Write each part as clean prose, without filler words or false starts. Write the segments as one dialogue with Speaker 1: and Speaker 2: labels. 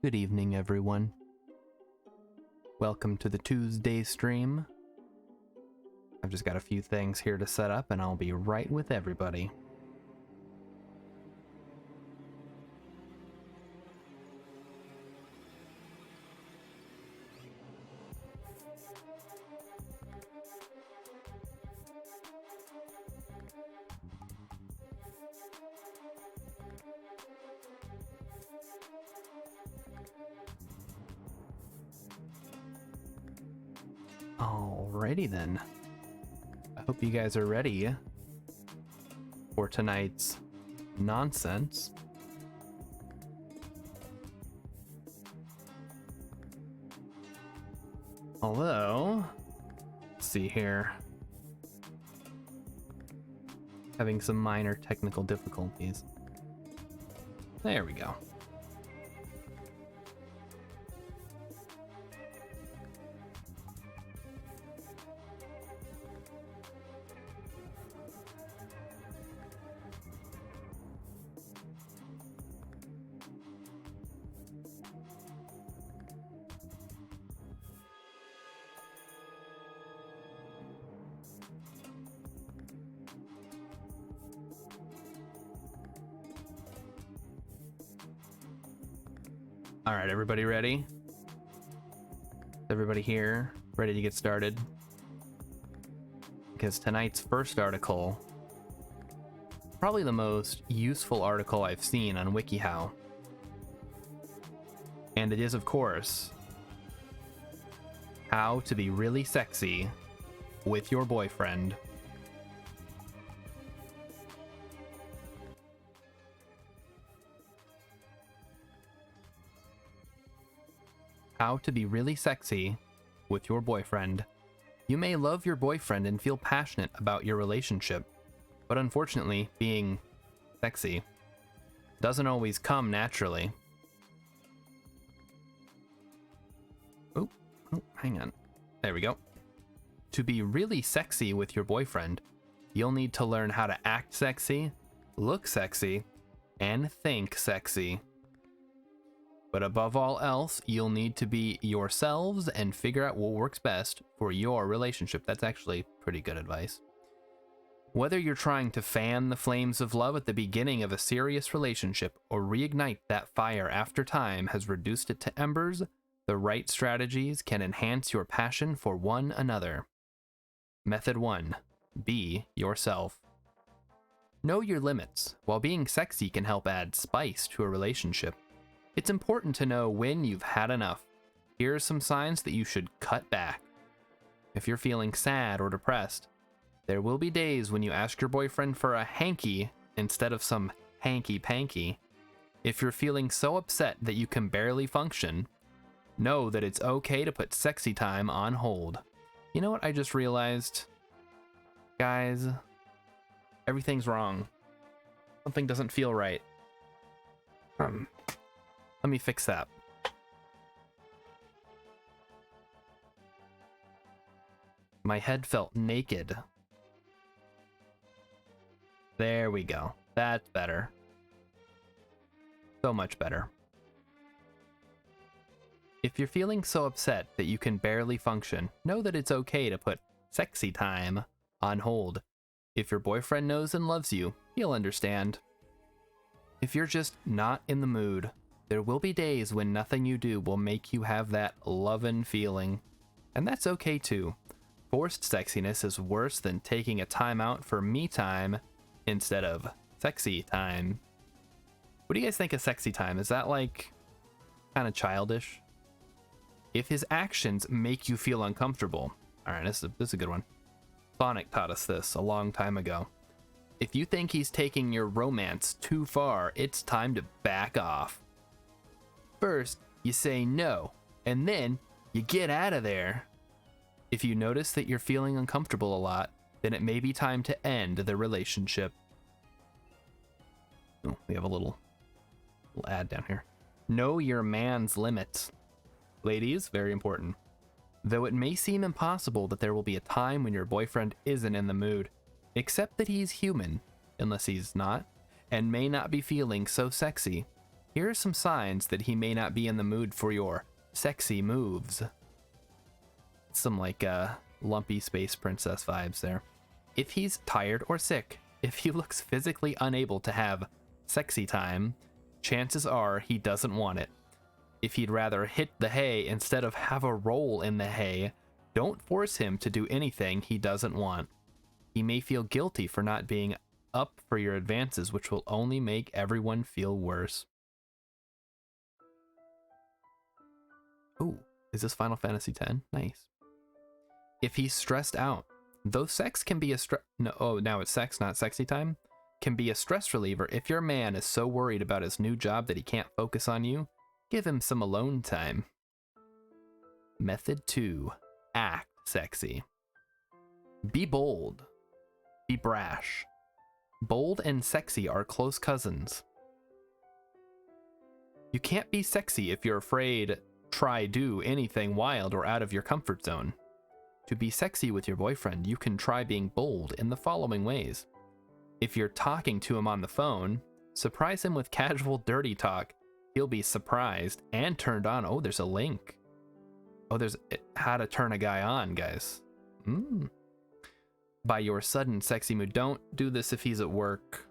Speaker 1: Good evening, everyone. Welcome to the Tuesday stream. I've just got a few things here to set up, and I'll be right with everybody. Alrighty then. I hope you guys are ready for tonight's nonsense. Although, let's see here. Having some minor technical difficulties. There we go. All right, everybody ready? Everybody here ready to get started? Because tonight's first article, probably the most useful article I've seen on WikiHow. And it is, of course, how to be really sexy with your boyfriend. How to be really sexy with your boyfriend. You may love your boyfriend and feel passionate about your relationship, but unfortunately, being sexy doesn't always come naturally. Oh, hang on. There we go. To be really sexy with your boyfriend, you'll need to learn how to act sexy, look sexy, and think sexy. But above all else, you'll need to be yourselves and figure out what works best for your relationship. That's actually pretty good advice. Whether you're trying to fan the flames of love at the beginning of a serious relationship or reignite that fire after time has reduced it to embers, the right strategies can enhance your passion for one another. Method 1. Be yourself. Know your limits. While being sexy can help add spice to a relationship, it's important to know when you've had enough. Here are some signs that you should cut back. If you're feeling sad or depressed, there will be days when you ask your boyfriend for a hanky instead of some hanky-panky. If you're feeling so upset that you can barely function, know that it's okay to put sexy time on hold. You know what I just realized? Guys, everything's wrong. Something doesn't feel right. Let me fix that. My head felt naked. There we go. That's better. So much better. If you're feeling so upset that you can barely function, know that it's okay to put sexy time on hold. If your boyfriend knows and loves you, he'll understand. If you're just not in the mood, there will be days when nothing you do will make you have that lovin' feeling. And that's okay too. Forced sexiness is worse than taking a time out for me time instead of sexy time. What do you guys think of sexy time? Is that like kind of childish? If his actions make you feel uncomfortable. Alright, this is a good one. Sonic taught us this a long time ago. If you think he's taking your romance too far, it's time to back off. First, you say no, and then you get out of there. If you notice that you're feeling uncomfortable a lot, then it may be time to end the relationship. Oh, we have a little ad down here. Know your man's limits. Ladies, very important. Though it may seem impossible that there will be a time when your boyfriend isn't in the mood, accept that he's human, unless he's not, and may not be feeling so sexy. Here are some signs that he may not be in the mood for your sexy moves. Some like lumpy space princess vibes there. If he's tired or sick, if he looks physically unable to have sexy time, chances are he doesn't want it. If he'd rather hit the hay instead of have a roll in the hay, don't force him to do anything he doesn't want. He may feel guilty for not being up for your advances, which will only make everyone feel worse. Ooh, is this Final Fantasy X? Nice. If he's stressed out, though sex can be a now it's sex, not sexy time, can be a stress reliever. If your man is so worried about his new job that he can't focus on you, give him some alone time. Method 2. Act sexy. Be bold. Be brash. Bold and sexy are close cousins. You can't be sexy if you're afraid, do anything wild or out of your comfort zone. To be sexy with your boyfriend, you can try being bold in the following ways. If you're talking to him on the phone, surprise him with casual dirty talk. He'll be surprised and turned on. Oh, there's a link. Oh, there's how to turn a guy on, guys. By your sudden sexy mood. Don't do this if he's at work.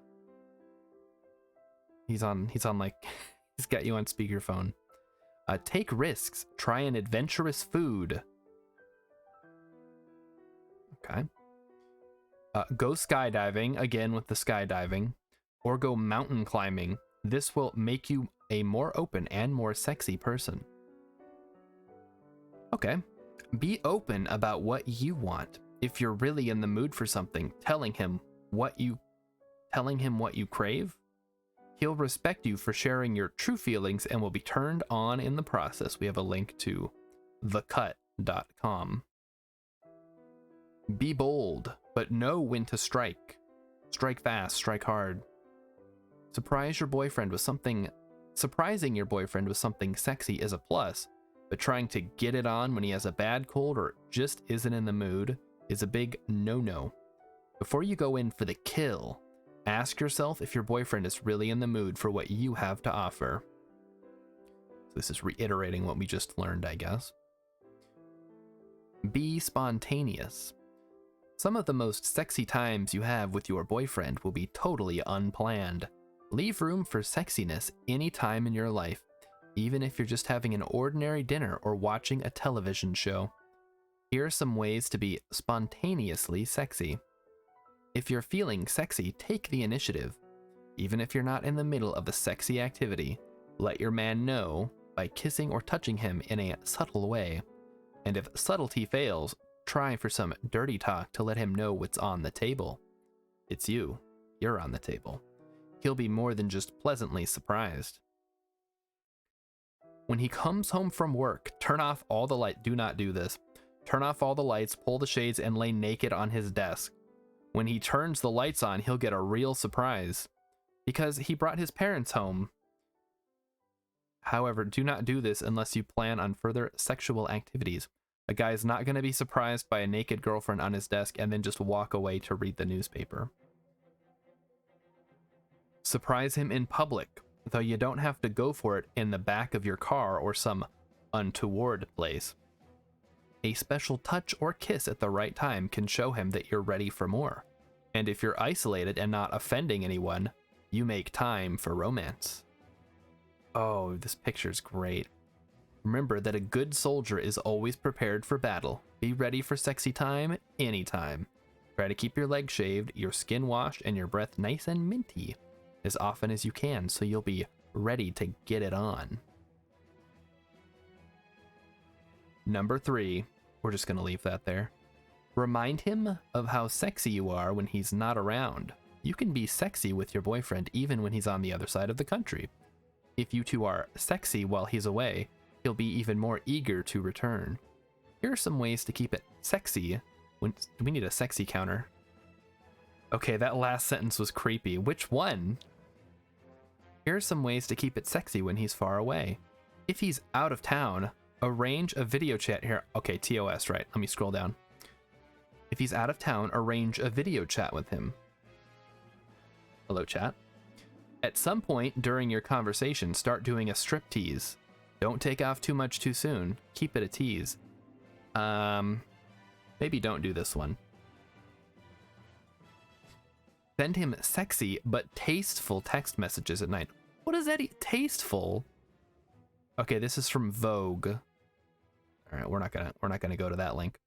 Speaker 1: He's on like, he's got you on speakerphone. Take risks. Try an adventurous food. Okay. Go skydiving, again with the skydiving, or go mountain climbing. This will make you a more open and more sexy person. Okay. Be open about what you want. If you're really in the mood for something, telling him what you crave, he'll respect you for sharing your true feelings and will be turned on in the process. We have a link to thecut.com. Be bold, but know when to strike. Strike fast, strike hard. Surprising your boyfriend with something sexy is a plus, but trying to get it on when he has a bad cold or just isn't in the mood is a big no-no. Before you go in for the kill, ask yourself if your boyfriend is really in the mood for what you have to offer. So this is reiterating what we just learned, I guess. Be spontaneous. Some of the most sexy times you have with your boyfriend will be totally unplanned. Leave room for sexiness any time in your life, even if you're just having an ordinary dinner or watching a television show. Here are some ways to be spontaneously sexy. If you're feeling sexy, take the initiative. Even if you're not in the middle of the sexy activity, let your man know by kissing or touching him in a subtle way. And if subtlety fails, try for some dirty talk to let him know what's on the table. It's you. You're on the table. He'll be more than just pleasantly surprised. When he comes home from work, turn off all the lights. Do not do this. Turn off all the lights, pull the shades, and lay naked on his desk. When he turns the lights on, he'll get a real surprise because he brought his parents home. However, do not do this unless you plan on further sexual activities. A guy's not going to be surprised by a naked girlfriend on his desk and then just walk away to read the newspaper. Surprise him in public, though you don't have to go for it in the back of your car or some untoward place. A special touch or kiss at the right time can show him that you're ready for more. And if you're isolated and not offending anyone, you make time for romance. Oh, this picture's great. Remember that a good soldier is always prepared for battle. Be ready for sexy time anytime. Try to keep your legs shaved, your skin washed, and your breath nice and minty as often as you can so you'll be ready to get it on. Number 3, we're just going to leave that there. Remind him of how sexy you are when he's not around. You can be sexy with your boyfriend even when he's on the other side of the country. If you two are sexy while he's away, he'll be even more eager to return. Here are some ways to keep it sexy. Do we need a sexy counter? Okay, that last sentence was creepy. Which one? Here are some ways to keep it sexy when he's far away. If he's out of town, arrange a video chat here. Okay, TOS, right? Let me scroll down. If he's out of town, arrange a video chat with him. Hello, chat. At some point during your conversation, start doing a strip tease. Don't take off too much too soon. Keep it a tease. Maybe don't do this one. Send him sexy but tasteful text messages at night. What is that? Tasteful? Okay, this is from Vogue. All right, we're not gonna go to that link.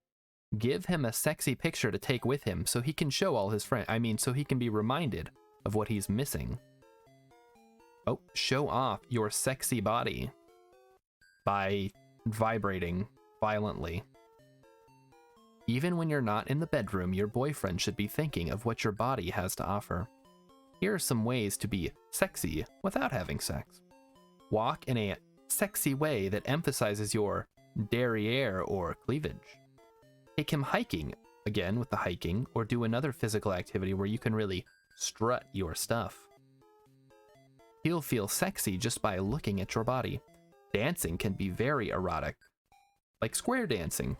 Speaker 1: Give him a sexy picture to take with him so he can show all his friends. I mean, so he can be reminded of what he's missing. Oh, show off your sexy body by vibrating violently. Even when you're not in the bedroom, your boyfriend should be thinking of what your body has to offer. Here are some ways to be sexy without having sex. Walk in a sexy way that emphasizes your derriere or cleavage. Take him hiking, again with the hiking, or do another physical activity where you can really strut your stuff. He'll feel sexy just by looking at your body. Dancing can be very erotic, like square dancing.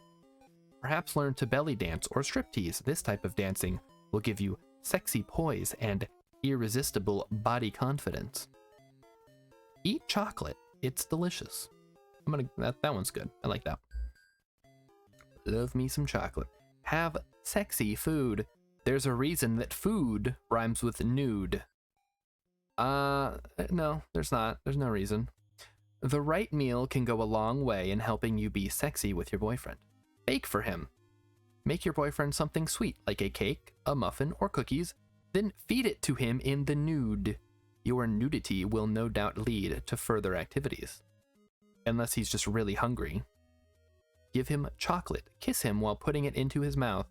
Speaker 1: Perhaps learn to belly dance or striptease. This type of dancing will give you sexy poise and irresistible body confidence. Eat chocolate. It's delicious. That one's good. I like that. Love me some chocolate. Have sexy food. There's a reason that food rhymes with nude. No, there's not. There's no reason. The right meal can go a long way in helping you be sexy with your boyfriend. Bake for him. Make your boyfriend something sweet, like a cake, a muffin, or cookies, then feed it to him in the nude. Your nudity will no doubt lead to further activities. Unless he's just really hungry. Give him chocolate. Kiss him while putting it into his mouth.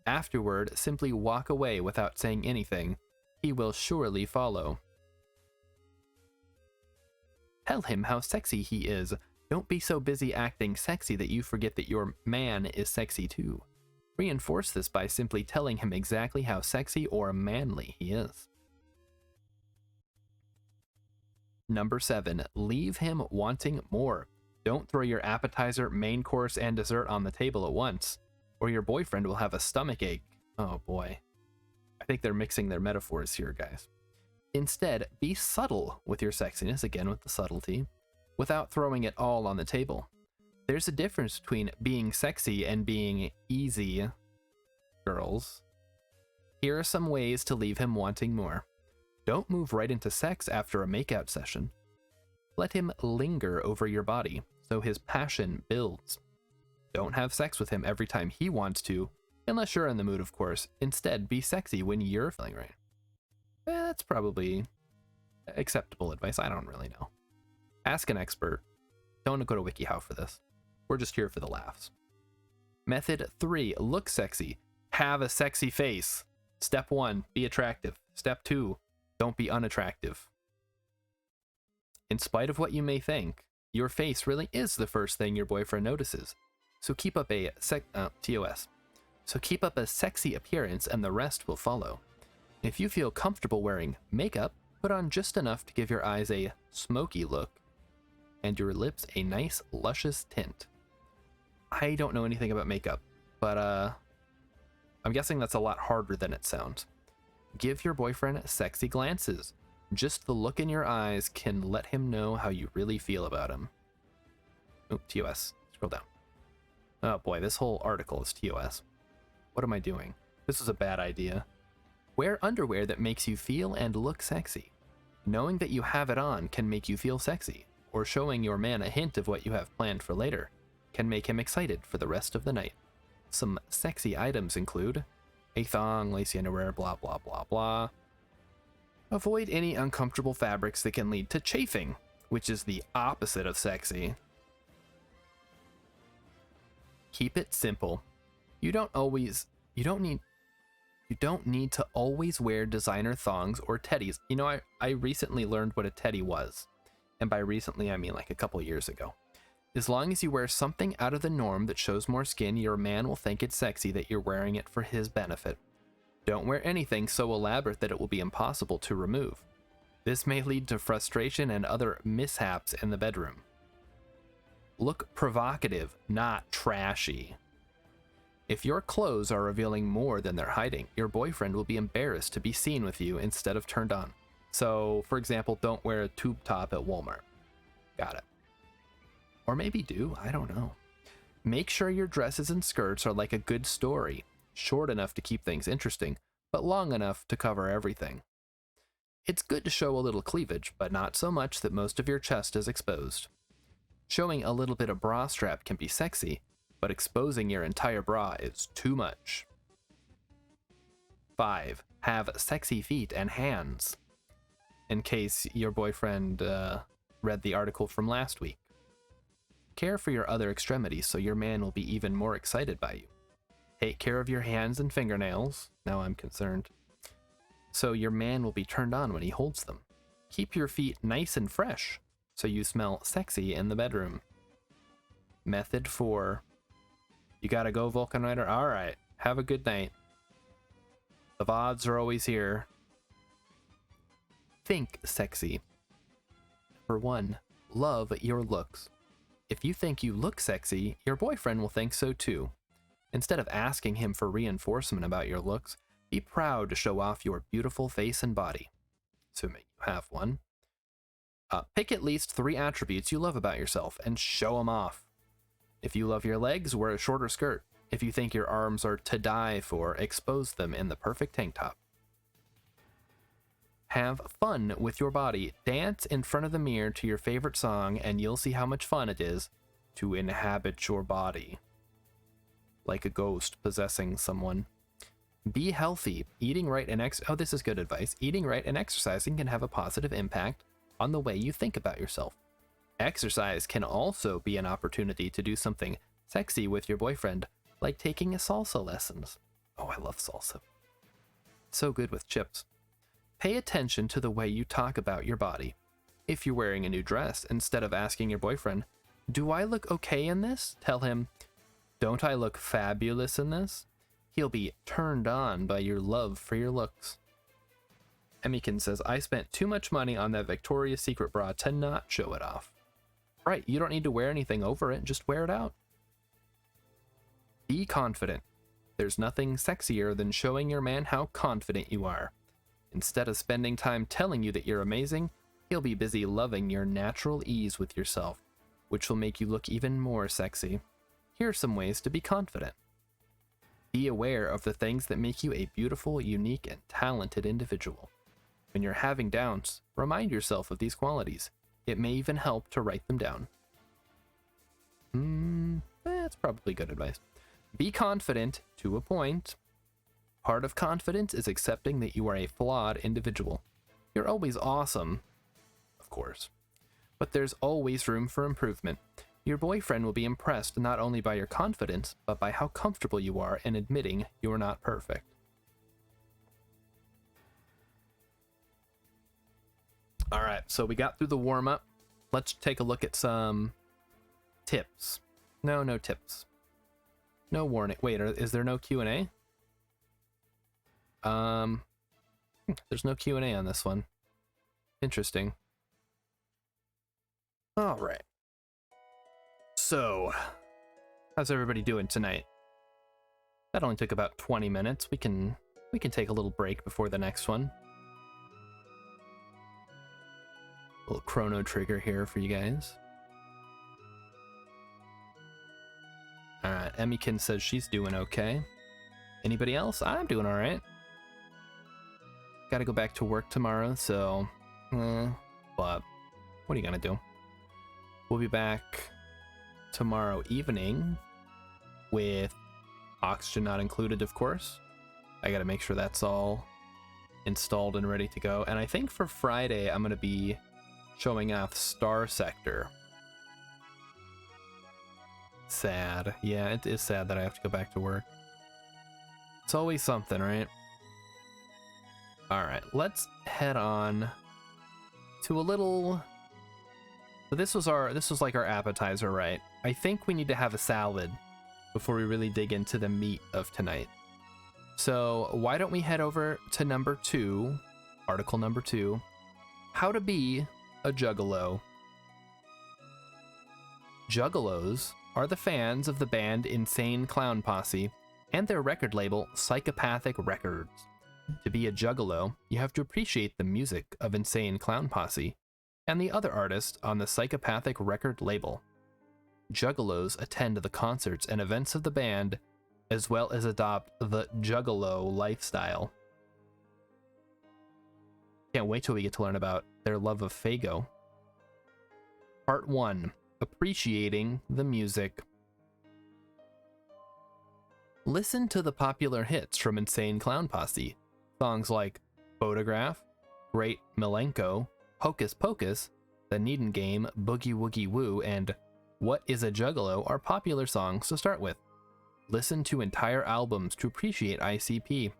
Speaker 1: Afterward, simply walk away without saying anything. He will surely follow. Tell him how sexy he is. Don't be so busy acting sexy that you forget that your man is sexy too. Reinforce this by simply telling him exactly how sexy or manly he is. Number 7, leave him wanting more. Don't throw your appetizer, main course, and dessert on the table at once, or your boyfriend will have a stomach ache. Oh boy. I think they're mixing their metaphors here, guys. Instead, be subtle with your sexiness, again with the subtlety, without throwing it all on the table. There's a difference between being sexy and being easy, girls. Here are some ways to leave him wanting more. Don't move right into sex after a makeout session. Let him linger over your body so his passion builds. Don't have sex with him every time he wants to, unless you're in the mood, of course. Instead, be sexy when you're feeling right. That's probably acceptable advice. I don't really know. Ask an expert. Don't go to WikiHow for this. We're just here for the laughs. Method 3, look sexy. Have a sexy face. Step 1, be attractive. Step 2, don't be unattractive. In spite of what you may think, your face really is the first thing your boyfriend notices. So keep up a So keep up a sexy appearance and the rest will follow. If you feel comfortable wearing makeup, put on just enough to give your eyes a smoky look and your lips a nice luscious tint. I don't know anything about makeup, but I'm guessing that's a lot harder than it sounds. Give your boyfriend sexy glances. Just the look in your eyes can let him know how you really feel about him. Oh, TOS. Scroll down. Oh boy, this whole article is TOS. What am I doing? This is a bad idea. Wear underwear that makes you feel and look sexy. Knowing that you have it on can make you feel sexy, or showing your man a hint of what you have planned for later can make him excited for the rest of the night. Some sexy items include a thong, lacy underwear, blah blah blah blah. Avoid any uncomfortable fabrics that can lead to chafing, which is the opposite of sexy. Keep it simple. You don't need to always wear designer thongs or teddies. You know, I recently learned what a teddy was. And by recently, I mean like a couple years ago. As long as you wear something out of the norm that shows more skin, your man will think it's sexy that you're wearing it for his benefit. Don't wear anything so elaborate that it will be impossible to remove. This may lead to frustration and other mishaps in the bedroom. Look provocative, not trashy. If your clothes are revealing more than they're hiding, your boyfriend will be embarrassed to be seen with you instead of turned on. So, for example, don't wear a tube top at Walmart. Got it. Or maybe do, I don't know. Make sure your dresses and skirts are like a good story, short enough to keep things interesting, but long enough to cover everything. It's good to show a little cleavage, but not so much that most of your chest is exposed. Showing a little bit of bra strap can be sexy, but exposing your entire bra is too much. 5. Have sexy feet and hands. In case your boyfriend read the article from last week. Care for your other extremities so your man will be even more excited by you. Take care of your hands and fingernails. Now I'm concerned. So your man will be turned on when he holds them. Keep your feet nice and fresh so you smell sexy in the bedroom. Method 4. You gotta go, Vulcan Rider? Alright, have a good night. The VODs are always here. Think sexy. For 1, love your looks. If you think you look sexy, your boyfriend will think so too. Instead of asking him for reinforcement about your looks, be proud to show off your beautiful face and body. Assuming you have one. Pick at least 3 attributes you love about yourself and show them off. If you love your legs, wear a shorter skirt. If you think your arms are to die for, expose them in the perfect tank top. Have fun with your body. Dance in front of the mirror to your favorite song, and you'll see how much fun it is to inhabit your body. Like a ghost possessing someone. Be healthy. Eating right and oh, this is good advice. Eating right and exercising can have a positive impact on the way you think about yourself. Exercise can also be an opportunity to do something sexy with your boyfriend, like taking a salsa lessons. Oh, I love salsa. So good with chips. Pay attention to the way you talk about your body. If you're wearing a new dress, instead of asking your boyfriend, "Do I look okay in this?" tell him, "Don't I look fabulous in this?" He'll be turned on by your love for your looks. Emmykin says, I spent too much money on that Victoria's Secret bra to not show it off. Right, you don't need to wear anything over it, just wear it out. Be confident. There's nothing sexier than showing your man how confident you are. Instead of spending time telling you that you're amazing, he'll be busy loving your natural ease with yourself, which will make you look even more sexy. Here are some ways to be confident. Be aware of the things that make you a beautiful, unique, and talented individual. When you're having downs, remind yourself of these qualities. It may even help to write them down. That's probably good advice. Be confident to a point. Part of confidence is accepting that you are a flawed individual. You're always awesome, of course, but there's always room for improvement. Your boyfriend will be impressed not only by your confidence, but by how comfortable you are in admitting you are not perfect. All right, so we got through the warm-up. Let's take a look at some tips. No tips. No warning. Wait, is there no Q&A? There's no Q&A on this one. Interesting. All right. So, how's everybody doing tonight? That only took about 20 minutes. We can take a little break before the next one. A little chrono trigger here for you guys. Alright, Emmykin says she's doing okay. Anybody else? I'm doing alright. Gotta go back to work tomorrow, so... but what are you gonna do? We'll be back tomorrow evening with oxygen not included, of course. I gotta make sure that's all installed and ready to go. And I think for Friday, I'm gonna be showing off Star Sector. Sad. Yeah, it is sad that I have to go back to work. It's always something, right? Alright, let's head on to a little... So this was like our appetizer, right? I think we need to have a salad before we really dig into the meat of tonight. So why don't we head over to number 2, article number 2, how to be a juggalo. Juggalos are the fans of the band Insane Clown Posse and their record label Psychopathic Records. To be a juggalo, you have to appreciate the music of Insane Clown Posse and the other artists on the Psychopathic record label. Juggalos attend the concerts and events of the band, as well as adopt the juggalo lifestyle. Can't wait till we get to learn about their love of Faygo. Part 1. Appreciating the music. Listen to the popular hits from Insane Clown Posse. Songs like Photograph, Great Milenko, Hocus Pocus, The Needin' Game, Boogie Woogie Woo, and What is a Juggalo are popular songs to start with. Listen to entire albums to appreciate ICP.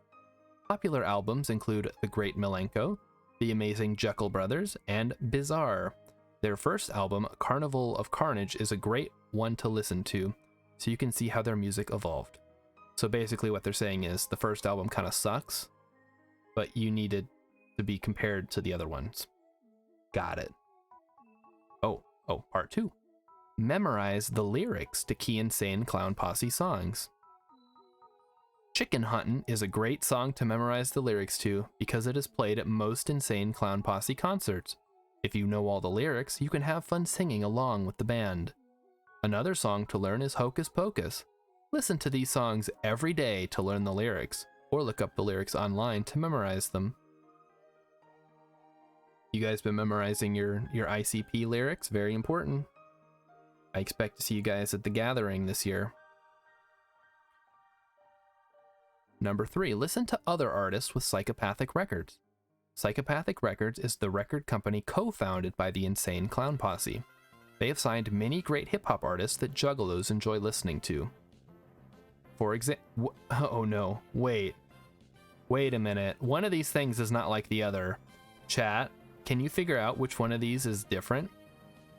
Speaker 1: Popular albums include The Great Milenko, The Amazing Jekyll Brothers, and Bizarre. Their first album, Carnival of Carnage, is a great one to listen to, so you can see how their music evolved. So basically what they're saying is the first album kind of sucks, but you needed to be compared to the other ones. Got it. Oh, part 2. Memorize the lyrics to key Insane Clown Posse songs. Chicken Huntin' is a great song to memorize the lyrics to because it is played at most Insane Clown Posse concerts. If you know all the lyrics, you can have fun singing along with the band. Another song to learn is Hocus Pocus. Listen to these songs every day to learn the lyrics, or look up the lyrics online to memorize them. You guys been memorizing your ICP lyrics? Very important. I expect to see you guys at the gathering this year. Number 3, listen to other artists with Psychopathic Records. Psychopathic Records is the record company co-founded by the Insane Clown Posse. They have signed many great hip-hop artists that juggalos enjoy listening to. For example, oh no, wait a minute. One of these things is not like the other. Chat, can you figure out which one of these is different?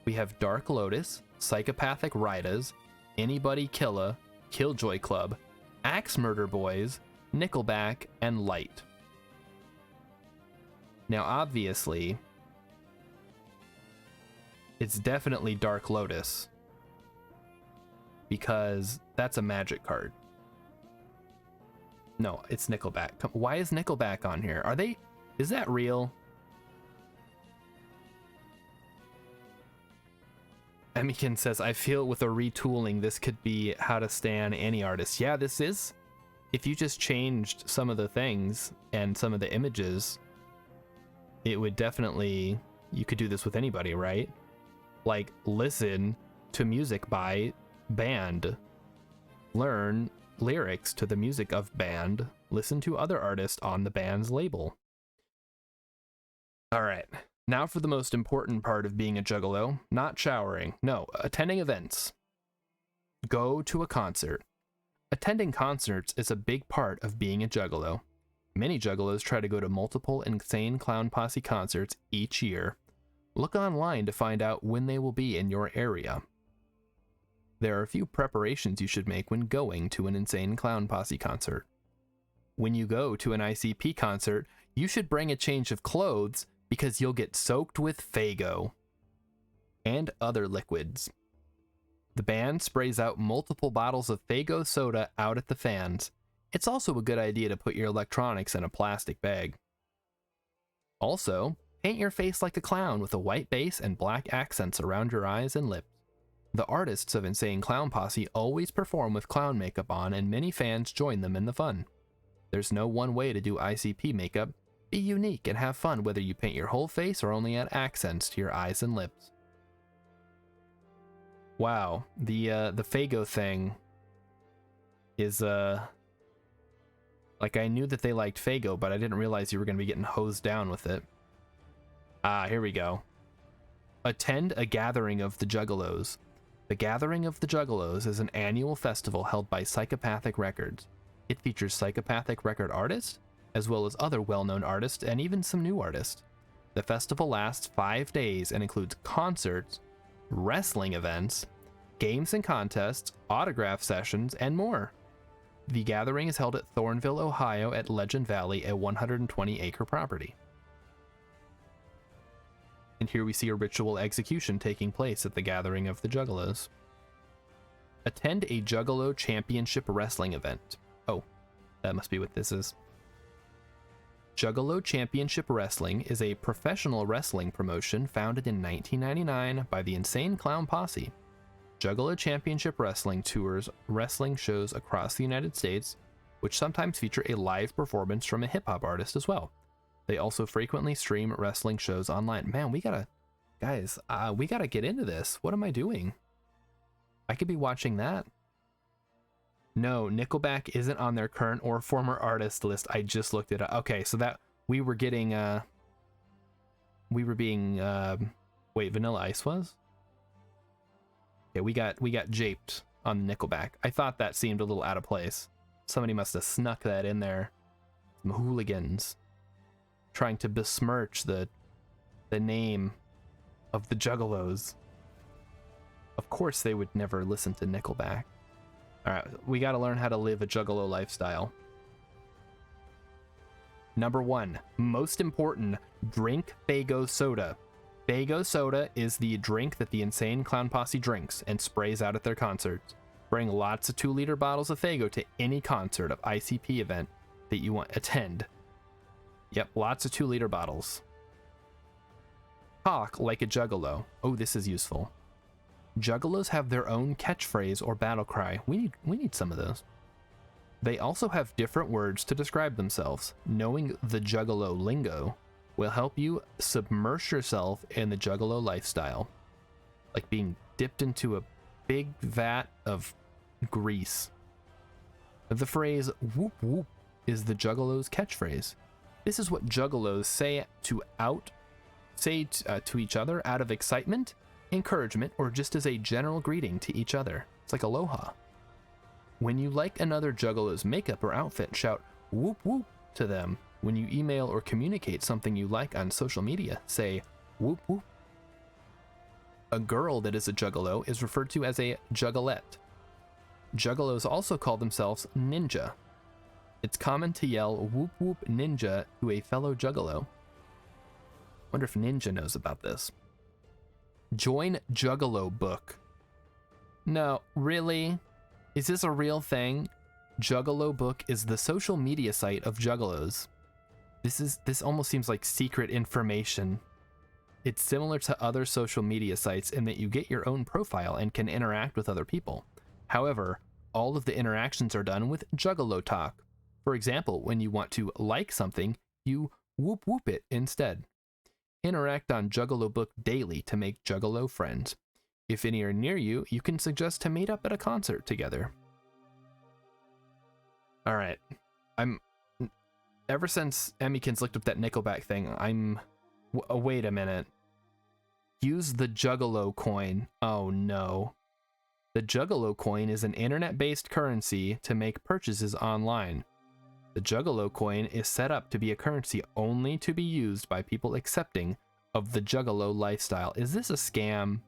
Speaker 1: We have Dark Lotus, Psychopathic Rydas, Anybody Killa, Killjoy Club, Axe Murder Boys, Nickelback, and Light. Now obviously, it's definitely Dark Lotus, because that's a magic card. No, it's Nickelback. Why is Nickelback on here? Is that real? Emikin says, I feel with a retooling, this could be how to stan any artist. Yeah, this is. If you just changed some of the things and some of the images, it would definitely, you could do this with anybody, right? Like, listen to music by band. Learn lyrics to the music of band. Listen to other artists on the band's label. All right. Now for the most important part of being a juggalo, not showering. No, attending events. Go to a concert. Attending concerts is a big part of being a juggalo. Many juggalos try to go to multiple Insane Clown Posse concerts each year. Look online to find out when they will be in your area. There are a few preparations you should make when going to an Insane Clown Posse concert. When you go to an ICP concert, you should bring a change of clothes because you'll get soaked with Faygo and other liquids. The band sprays out multiple bottles of Faygo soda out at the fans. It's also a good idea to put your electronics in a plastic bag. Also, paint your face like a clown with a white base and black accents around your eyes and lips. The artists of Insane Clown Posse always perform with clown makeup on, and many fans join them in the fun. There's no one way to do ICP makeup. Be unique and have fun whether you paint your whole face or only add accents to your eyes and lips. Wow, the Faygo thing is like, I knew that they liked Faygo, but I didn't realize you were going to be getting hosed down with it. Ah, here we go. Attend a gathering of the Juggalos. The Gathering of the Juggalos is an annual festival held by Psychopathic Records. It features Psychopathic record artists, as well as other well-known artists and even some new artists. The festival lasts 5 days and includes concerts, wrestling events, games and contests, autograph sessions, and more. The gathering is held at Thornville, Ohio at Legend Valley, a 120-acre property. And here we see a ritual execution taking place at the Gathering of the Juggalos. Attend a Juggalo Championship Wrestling event. Oh, that must be what this is. Juggalo Championship Wrestling is a professional wrestling promotion founded in 1999 by the Insane Clown Posse. Juggalo Championship Wrestling tours wrestling shows across the United States, which sometimes feature a live performance from a hip-hop artist as well. They also frequently stream wrestling shows online. Man, we gotta get into this. What am I doing? I could be watching that. No, Nickelback isn't on their current or former artist list. I just looked it up. Okay, so that we were being wait, Vanilla Ice was? Yeah, we got japed on Nickelback. I thought that seemed a little out of place. Somebody must have snuck that in there. Some hooligans trying to besmirch the name of the Juggalos. Of course they would never listen to Nickelback. Alright, we gotta learn how to live a Juggalo lifestyle. Number 1, most important, drink Faygo soda. Faygo soda is the drink that the Insane Clown Posse drinks and sprays out at their concerts. Bring lots of 2-liter bottles of Faygo to any concert of ICP event that you want attend. Yep, lots of 2-liter bottles. Talk like a Juggalo. Oh, this is useful. Juggalos have their own catchphrase or battle cry. We need some of those. They also have different words to describe themselves. Knowing the Juggalo lingo will help you submerge yourself in the Juggalo lifestyle, like being dipped into a big vat of grease. The phrase whoop whoop is the Juggalo's catchphrase. This is what Juggalos say to each other out of excitement, encouragement, or just as a general greeting to each other. It's like aloha. When you like another Juggalo's makeup or outfit, shout whoop whoop to them. When you email or communicate something you like on social media, say whoop whoop. A girl that is a Juggalo is referred to as a Juggalette. Juggalos also call themselves ninja. It's common to yell whoop whoop ninja to a fellow Juggalo. Wonder if Ninja knows about this. Join Juggalo Book. No, really? Is this a real thing? Juggalo Book is the social media site of Juggalos. This almost seems like secret information. It's similar to other social media sites in that you get your own profile and can interact with other people. However, all of the interactions are done with Juggalo talk. For example, when you want to like something, you whoop whoop it instead. Interact on Juggalo Book daily to make Juggalo friends. If any are near you, you can suggest to meet up at a concert together. All right, ever since Emmykins looked up that Nickelback thing, wait a minute. Use the Juggalo coin. Oh no. The Juggalo coin is an internet-based currency to make purchases online. The Juggalo coin is set up to be a currency only to be used by people accepting of the Juggalo lifestyle. Is this a scam?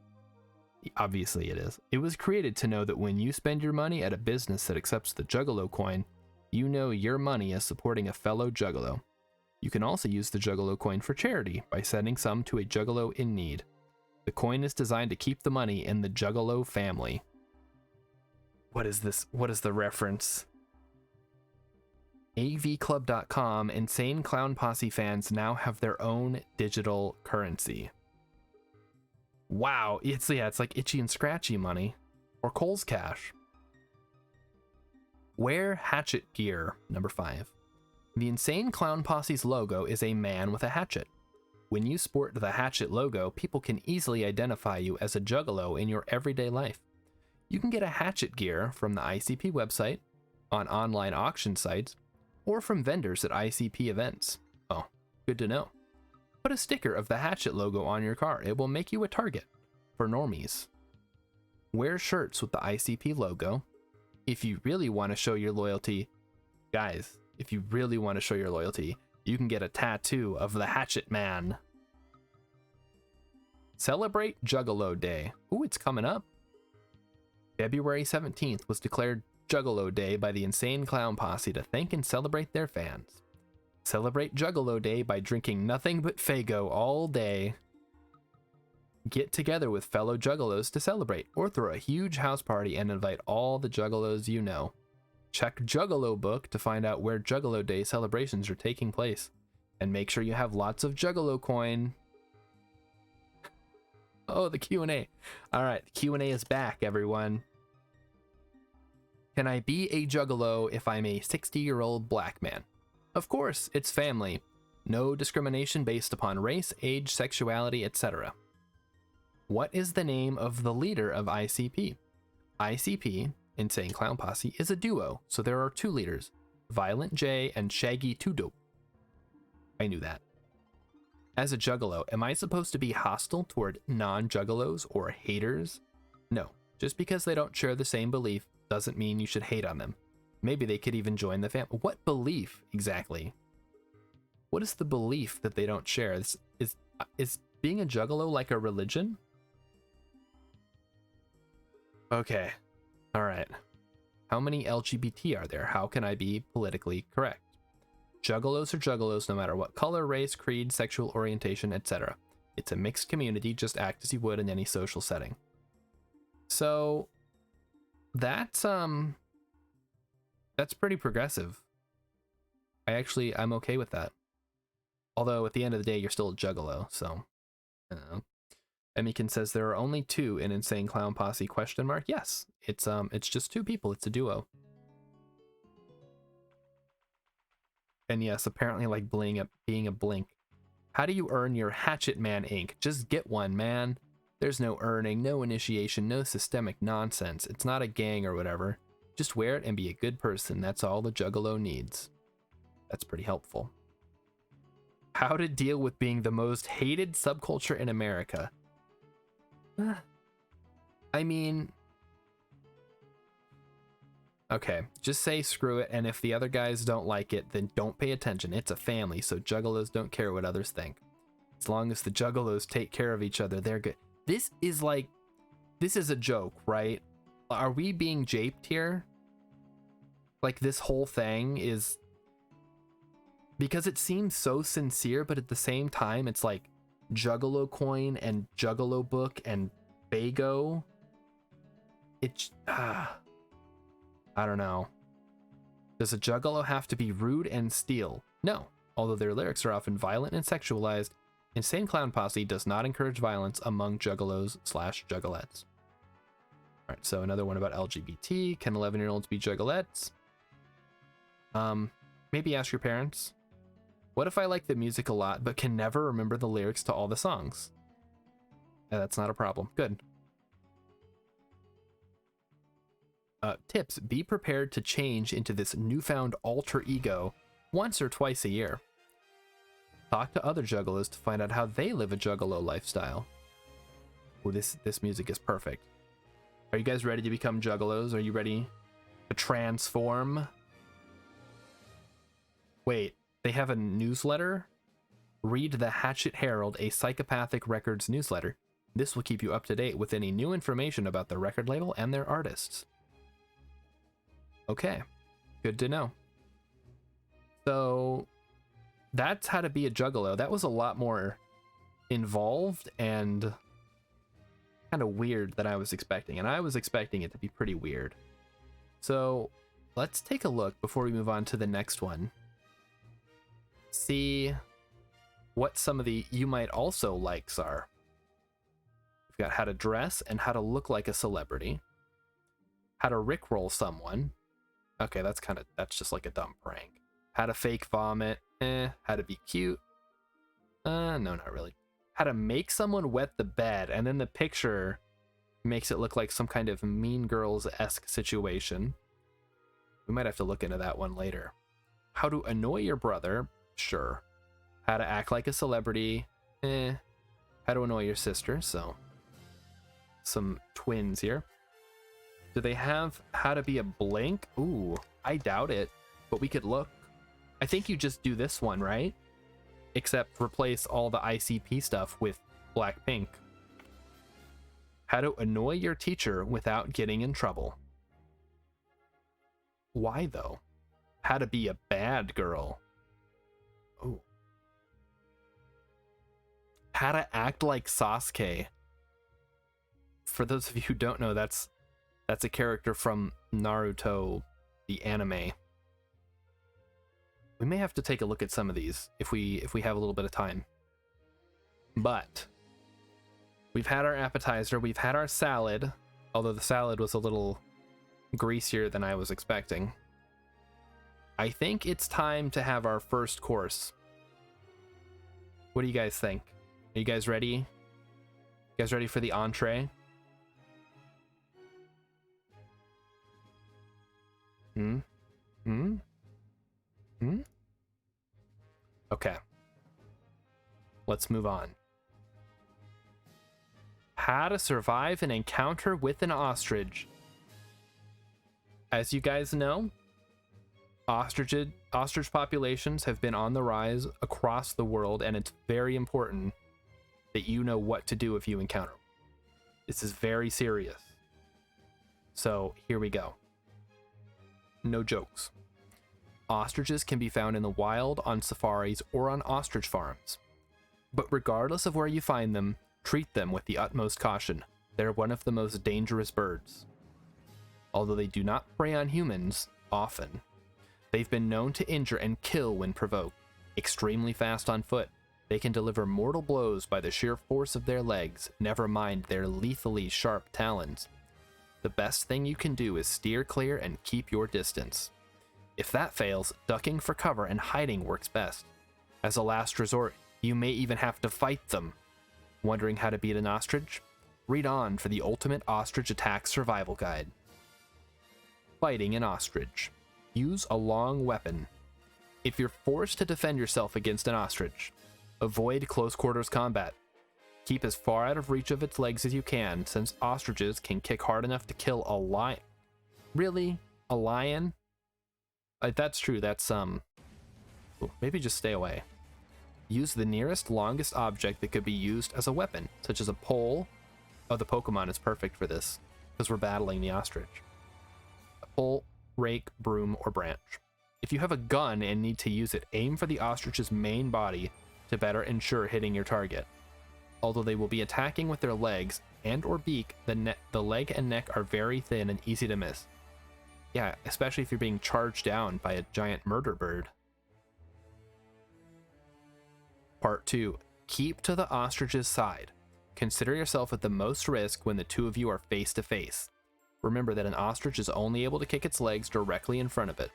Speaker 1: Obviously it is. It was created to know that when you spend your money at a business that accepts the Juggalo coin, you know your money is supporting a fellow Juggalo. You can also use the Juggalo coin for charity by sending some to a Juggalo in need. The coin is designed to keep the money in the Juggalo family. What is this? What is the reference? avclub.com, Insane Clown Posse fans now have their own digital currency. Wow, it's like itchy and scratchy money, or Cole's cash. Wear hatchet gear. Number 5. The Insane Clown Posse's logo is a man with a hatchet. When you sport the hatchet logo, people can easily identify you as a Juggalo in your everyday life. You can get a hatchet gear from the ICP website, on online auction sites, or from vendors at ICP events. Oh, good to know. Put a sticker of the hatchet logo on your car. It will make you a target for normies. Wear shirts with the ICP logo. If you really want to show your loyalty, guys, if you really want to show your loyalty, you can get a tattoo of the Hatchet Man. Celebrate Juggalo Day. Ooh, it's coming up. February 17th was declared Juggalo Day by the Insane Clown Posse to thank and celebrate their fans. Celebrate Juggalo Day by drinking nothing but Faygo all day. Get together with fellow Juggalos to celebrate, or throw a huge house party and invite all the Juggalos you know. Check Juggalo Book to find out where Juggalo Day celebrations are taking place. And make sure you have lots of Juggalo coin. Oh, the Q&A. All right, the Q&A is back, everyone. Can I be a Juggalo if I'm a 60-year-old black man? Of course, it's family. No discrimination based upon race, age, sexuality, etc. What is the name of the leader of ICP? ICP, Insane Clown Posse, is a duo, so there are 2 leaders, Violent J and Shaggy 2 Dope. I knew that. As a Juggalo, am I supposed to be hostile toward non-Juggalos or haters? No, just because they don't share the same belief doesn't mean you should hate on them. Maybe they could even join the family. What belief exactly? What is the belief that they don't share? Is being a Juggalo like a religion? Okay, all right. How many LGBT are there? How can I be politically correct? Juggalos are Juggalos no matter what color, race, creed, sexual orientation, etc. It's a mixed community, just act as you would in any social setting. So that's pretty progressive. I'm okay with that. Although at the end of the day, you're still a Juggalo, so I don't know. Emikin says there are only 2 in Insane Clown Posse ? Yes, it's just 2 people. It's a duo. And yes, apparently like being a blink. How do you earn your Hatchet Man ink? Just get one, man. There's no earning, no initiation, no systemic nonsense. It's not a gang or whatever. Just wear it and be a good person. That's all the Juggalo needs. That's pretty helpful. How to deal with being the most hated subculture in America. I mean, okay, just say screw it, and if the other guys don't like it, then don't pay attention. It's a family, so Juggalos don't care what others think. As long as the Juggalos take care of each other, they're good. This is a joke, right? Are we being japed here? Like, this whole thing is... Because it seems so sincere, but at the same time, it's like Juggalo coin and Juggalo book and Bago. I don't know. Does a Juggalo have to be rude and steal? No. Although their lyrics are often violent and sexualized, Insane Clown Posse does not encourage violence among Juggalos/Juggalettes. Alright, so another one about LGBT. Can 11-year-olds be Juggalettes? Maybe ask your parents. What if I like the music a lot, but can never remember the lyrics to all the songs? Yeah, that's not a problem. Good. Tips. Be prepared to change into this newfound alter ego once or twice a year. Talk to other Juggalos to find out how they live a Juggalo lifestyle. Oh, this music is perfect. Are you guys ready to become Juggalos? Are you ready to transform? Wait, they have a newsletter? Read the Hatchet Herald, a Psychopathic Records newsletter. This will keep you up to date with any new information about the record label and their artists. Okay, good to know. So that's how to be a Juggalo. That was a lot more involved and kind of weird than I was expecting, and I was expecting it to be pretty weird. So let's take a look before we move on to the next one. See what some of the you might also likes are. We've got how to dress and how to look like a celebrity. How to rickroll someone. Okay, that's just like a dumb prank. How to fake vomit. How to be cute. No, not really. How to make someone wet the bed, and then the picture makes it look like some kind of Mean Girls-esque situation. We might have to look into that one later. How to annoy your brother. Sure. How to act like a celebrity. How to annoy your sister. So, some twins here. Do they have how to be a blink? Ooh, I doubt it, but we could look. I think you just do this one, right? Except replace all the ICP stuff with Blackpink. How to annoy your teacher without getting in trouble. Why though? How to be a bad girl. Oh. How to act like Sasuke. For those of you who don't know, that's a character from Naruto, the anime. We may have to take a look at some of these if we have a little bit of time. But we've had our appetizer, we've had our salad, although the salad was a little greasier than I was expecting. I think it's time to have our first course. What do you guys think? Are you guys ready? You guys ready for the entree? Okay. Let's move on. How to survive an encounter with an ostrich. As you guys know, ostrich populations have been on the rise across the world, and it's very important that you know what to do if you encounter them. This is very serious. So here we go. No jokes. Ostriches can be found in the wild, on safaris, or on ostrich farms. But regardless of where you find them, treat them with the utmost caution. They're one of the most dangerous birds. Although they do not prey on humans often, they've been known to injure and kill when provoked. Extremely fast on foot, they can deliver mortal blows by the sheer force of their legs, never mind their lethally sharp talons. The best thing you can do is steer clear and keep your distance. If that fails, ducking for cover and hiding works best. As a last resort, you may even have to fight them. Wondering how to beat an ostrich? Read on for the ultimate ostrich attack survival guide. Fighting an ostrich. Use a long weapon. If you're forced to defend yourself against an ostrich, avoid close quarters combat. Keep as far out of reach of its legs as you can, since ostriches can kick hard enough to kill a lion. Really? A lion? That's true, that's maybe just stay away. Use the nearest, longest object that could be used as a weapon, such as a pole. Oh, the Pokemon is perfect for this, because we're battling the ostrich. A pole, rake, broom, or branch. If you have a gun and need to use it, aim for the ostrich's main body to better ensure hitting your target. Although they will be attacking with their legs and or beak, the leg and neck are very thin and easy to miss. Yeah, especially if you're being charged down by a giant murder bird. Part 2. Keep to the ostrich's side. Consider yourself at the most risk when the two of you are face to face. Remember that an ostrich is only able to kick its legs directly in front of it.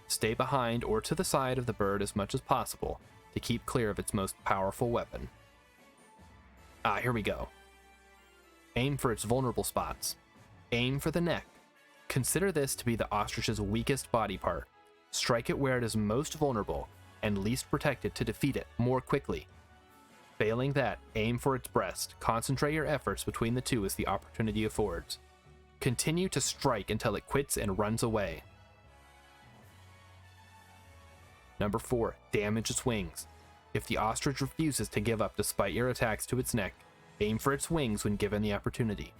Speaker 1: Stay behind or to the side of the bird as much as possible to keep clear of its most powerful weapon. Here we go. Aim for its vulnerable spots. Aim for the neck. Consider this to be the ostrich's weakest body part. Strike it where it is most vulnerable and least protected to defeat it more quickly. Failing that, aim for its breast. Concentrate your efforts between the two as the opportunity affords. Continue to strike until it quits and runs away. Number 4. Damage its wings. If the ostrich refuses to give up despite your attacks to its neck, aim for its wings when given the opportunity.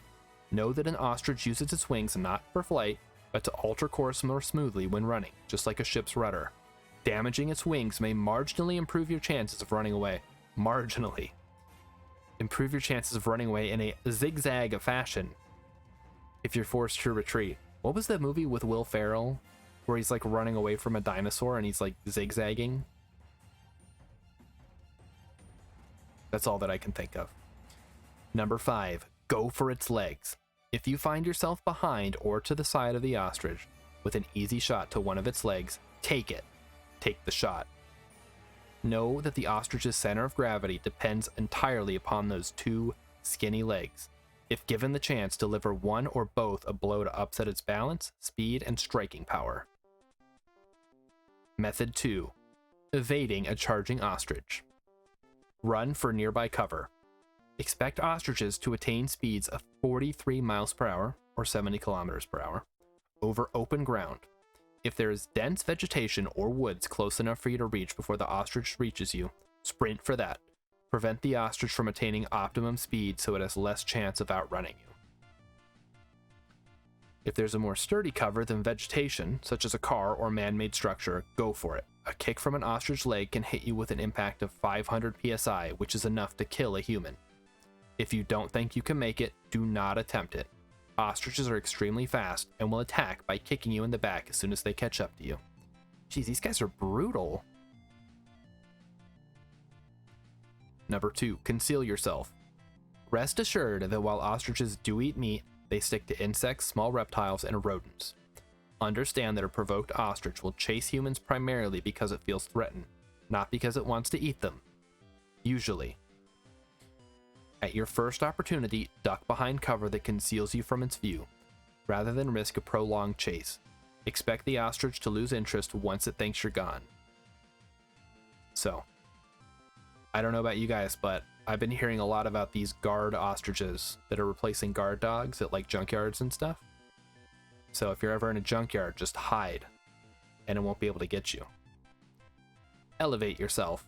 Speaker 1: Know that an ostrich uses its wings not for flight, but to alter course more smoothly when running, just like a ship's rudder. Damaging its wings may marginally improve your chances of running away. Marginally. Improve your chances of running away in a zigzag fashion if you're forced to retreat. What was that movie with Will Ferrell where he's like running away from a dinosaur and he's like zigzagging? That's all that I can think of. Number 5. Go for its legs. If you find yourself behind or to the side of the ostrich with an easy shot to one of its legs, take it. Take the shot. Know that the ostrich's center of gravity depends entirely upon those two skinny legs. If given the chance, deliver one or both a blow to upset its balance, speed, and striking power. Method 2. Evading a charging ostrich. Run for nearby cover. Expect ostriches to attain speeds of 43 miles per hour, or 70 kilometers per hour, over open ground. If there is dense vegetation or woods close enough for you to reach before the ostrich reaches you, sprint for that. Prevent the ostrich from attaining optimum speed so it has less chance of outrunning you. If there's a more sturdy cover than vegetation, such as a car or man-made structure, go for it. A kick from an ostrich leg can hit you with an impact of 500 psi, which is enough to kill a human. If you don't think you can make it, do not attempt it. Ostriches are extremely fast and will attack by kicking you in the back as soon as they catch up to you. Jeez, these guys are brutal. Number 2, conceal yourself. Rest assured that while ostriches do eat meat, they stick to insects, small reptiles, and rodents. Understand that a provoked ostrich will chase humans primarily because it feels threatened, not because it wants to eat them. Usually. At your first opportunity, duck behind cover that conceals you from its view, rather than risk a prolonged chase. Expect the ostrich to lose interest once it thinks you're gone. So, I don't know about you guys, but I've been hearing a lot about these guard ostriches that are replacing guard dogs at like junkyards and stuff. So if you're ever in a junkyard, just hide, and it won't be able to get you. Elevate yourself.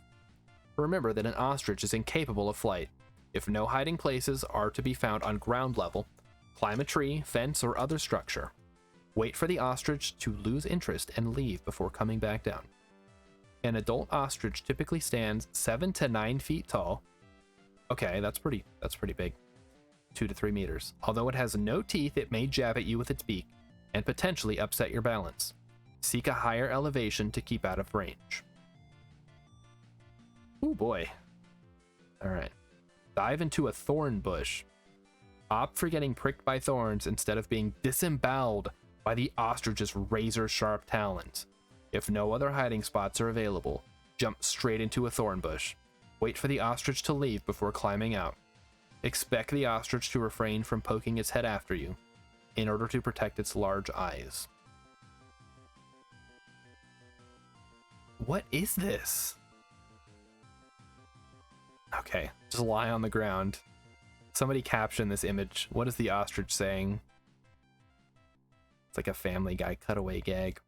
Speaker 1: Remember that an ostrich is incapable of flight. If no hiding places are to be found on ground level, climb a tree, fence, or other structure. Wait for the ostrich to lose interest and leave before coming back down. An adult ostrich typically stands 7 to 9 feet tall. Okay, that's pretty big. 2 to 3 meters. Although it has no teeth, it may jab at you with its beak and potentially upset your balance. Seek a higher elevation to keep out of range. Oh boy. Alright. Dive into a thorn bush. Opt for getting pricked by thorns instead of being disemboweled by the ostrich's razor-sharp talons. If no other hiding spots are available, jump straight into a thorn bush. Wait for the ostrich to leave before climbing out. Expect the ostrich to refrain from poking its head after you, in order to protect its large eyes. What is this? Okay, just lie on the ground. Somebody caption this image. What is the ostrich saying? It's like a Family Guy cutaway gag.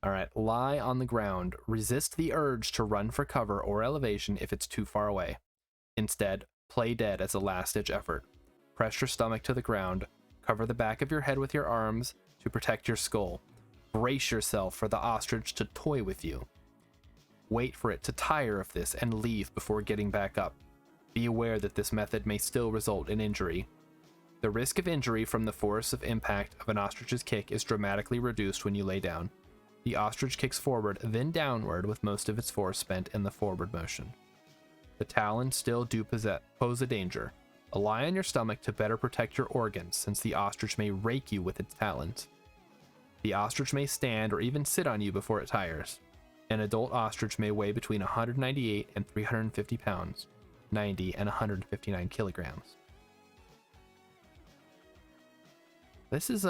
Speaker 1: Alright, lie on the ground. Resist the urge to run for cover or elevation if it's too far away. Instead, play dead as a last-ditch effort. Press your stomach to the ground. Cover the back of your head with your arms to protect your skull. Brace yourself for the ostrich to toy with you. Wait for it to tire of this and leave before getting back up. Be aware that this method may still result in injury. The risk of injury from the force of impact of an ostrich's kick is dramatically reduced when you lay down. The ostrich kicks forward, then downward, with most of its force spent in the forward motion. The talons still do pose a danger. Lie on your stomach to better protect your organs, since the ostrich may rake you with its talons. The ostrich may stand or even sit on you before it tires. An adult ostrich may weigh between 198 and 350 pounds, 90 and 159 kilograms. This is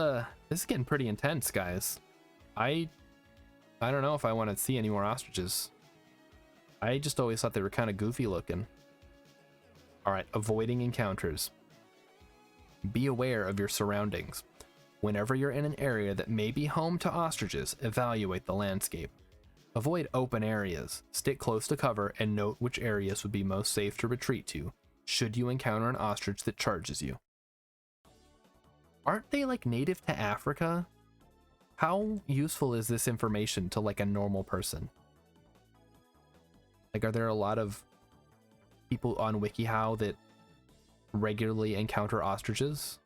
Speaker 1: getting pretty intense, guys. I don't know if I want to see any more ostriches. I just always thought they were kind of goofy looking. Alright, avoiding encounters. Be aware of your surroundings. Whenever you're in an area that may be home to ostriches, evaluate the landscape. Avoid open areas, stick close to cover, and note which areas would be most safe to retreat to, should you encounter an ostrich that charges you. Aren't they like native to Africa? How useful is this information to like a normal person? Like, are there a lot of people on WikiHow that regularly encounter ostriches?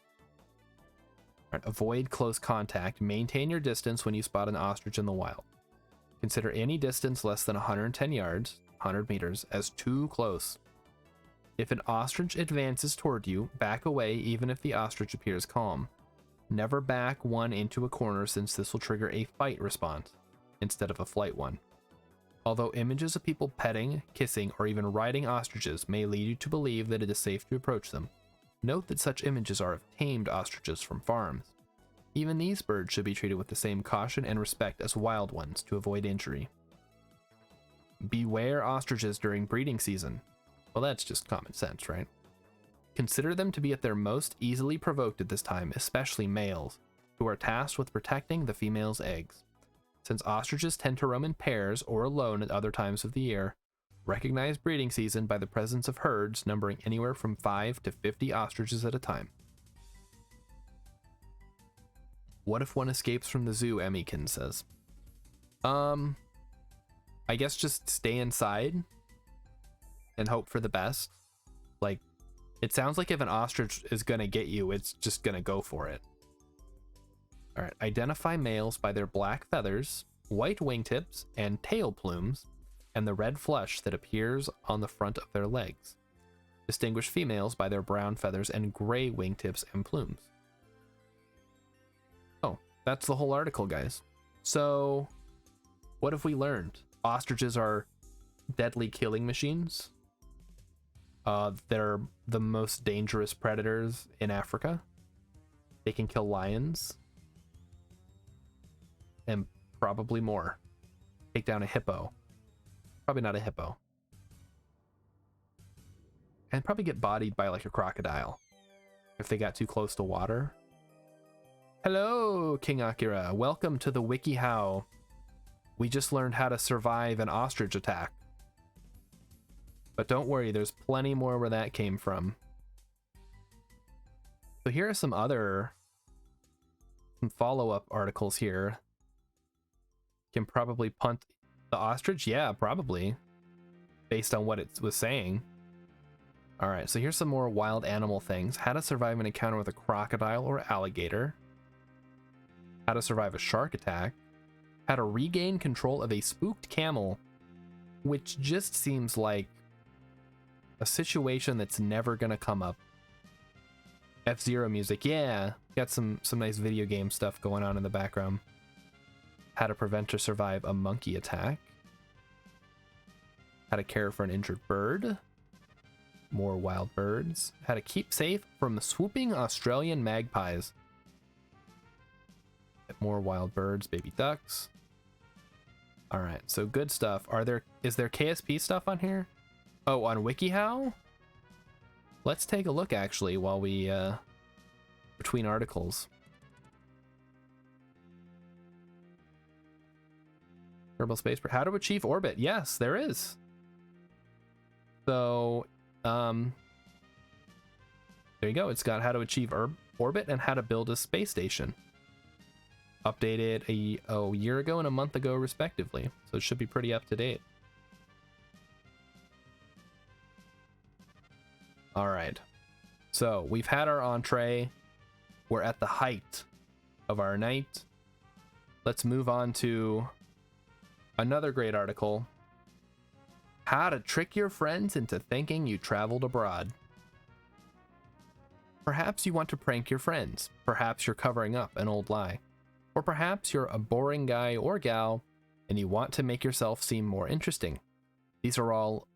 Speaker 1: Right, avoid close contact. Maintain your distance when you spot an ostrich in the wild. Consider any distance less than 110 yards, 100 meters, as too close. If an ostrich advances toward you, back away even if the ostrich appears calm. Never back one into a corner, since this will trigger a fight response instead of a flight one. Although images of people petting, kissing, or even riding ostriches may lead you to believe that it is safe to approach them, note that such images are of tamed ostriches from farms. Even these birds should be treated with the same caution and respect as wild ones to avoid injury. Beware ostriches during breeding season. Well, that's just common sense, right? Consider them to be at their most easily provoked at this time, especially males, who are tasked with protecting the female's eggs. Since ostriches tend to roam in pairs or alone at other times of the year, recognize breeding season by the presence of herds numbering anywhere from 5 to 50 ostriches at a time. What if one escapes from the zoo, Emmykin says. I guess just stay inside and hope for the best. Like, it sounds like if an ostrich is gonna get you, it's just gonna go for it. Alright, identify males by their black feathers, white wingtips and tail plumes, and the red flush that appears on the front of their legs. Distinguish females by their brown feathers and gray wingtips and plumes. Oh, that's the whole article, guys. So, what have we learned? Ostriches are deadly killing machines. They're the most dangerous predators in Africa. They can kill lions. And probably more. Take down a hippo. Probably not a hippo. And probably get bodied by like a crocodile if they got too close to water. Hello, King Akira. Welcome to the WikiHow. We just learned how to survive an ostrich attack. But don't worry, there's plenty more where that came from. So here are some follow-up articles here. Can probably punt the ostrich? Yeah, probably. Based on what it was saying. Alright, so here's some more wild animal things. How to survive an encounter with a crocodile or alligator. How to survive a shark attack. How to regain control of a spooked camel. Which just seems like a situation that's never gonna come up. F-Zero music, yeah. Got some nice video game stuff going on in the background. How to prevent or survive a monkey attack. How to care for an injured bird. More wild birds. How to keep safe from the swooping Australian magpies. More wild birds, baby ducks. Alright, so good stuff. Is there KSP stuff on here? Oh, on WikiHow? Let's take a look actually while we between articles. Kerbal Space. How to achieve orbit. Yes, there is. So, there you go. It's got how to achieve orbit and how to build a space station. Updated a year ago and a month ago, respectively. So it should be pretty up to date. All right. So we've had our entree. We're at the height of our night. Let's move on to another great article. How to trick your friends into thinking you traveled abroad. Perhaps you want to prank your friends. Perhaps you're covering up an old lie. Or perhaps you're a boring guy or gal and you want to make yourself seem more interesting. These are all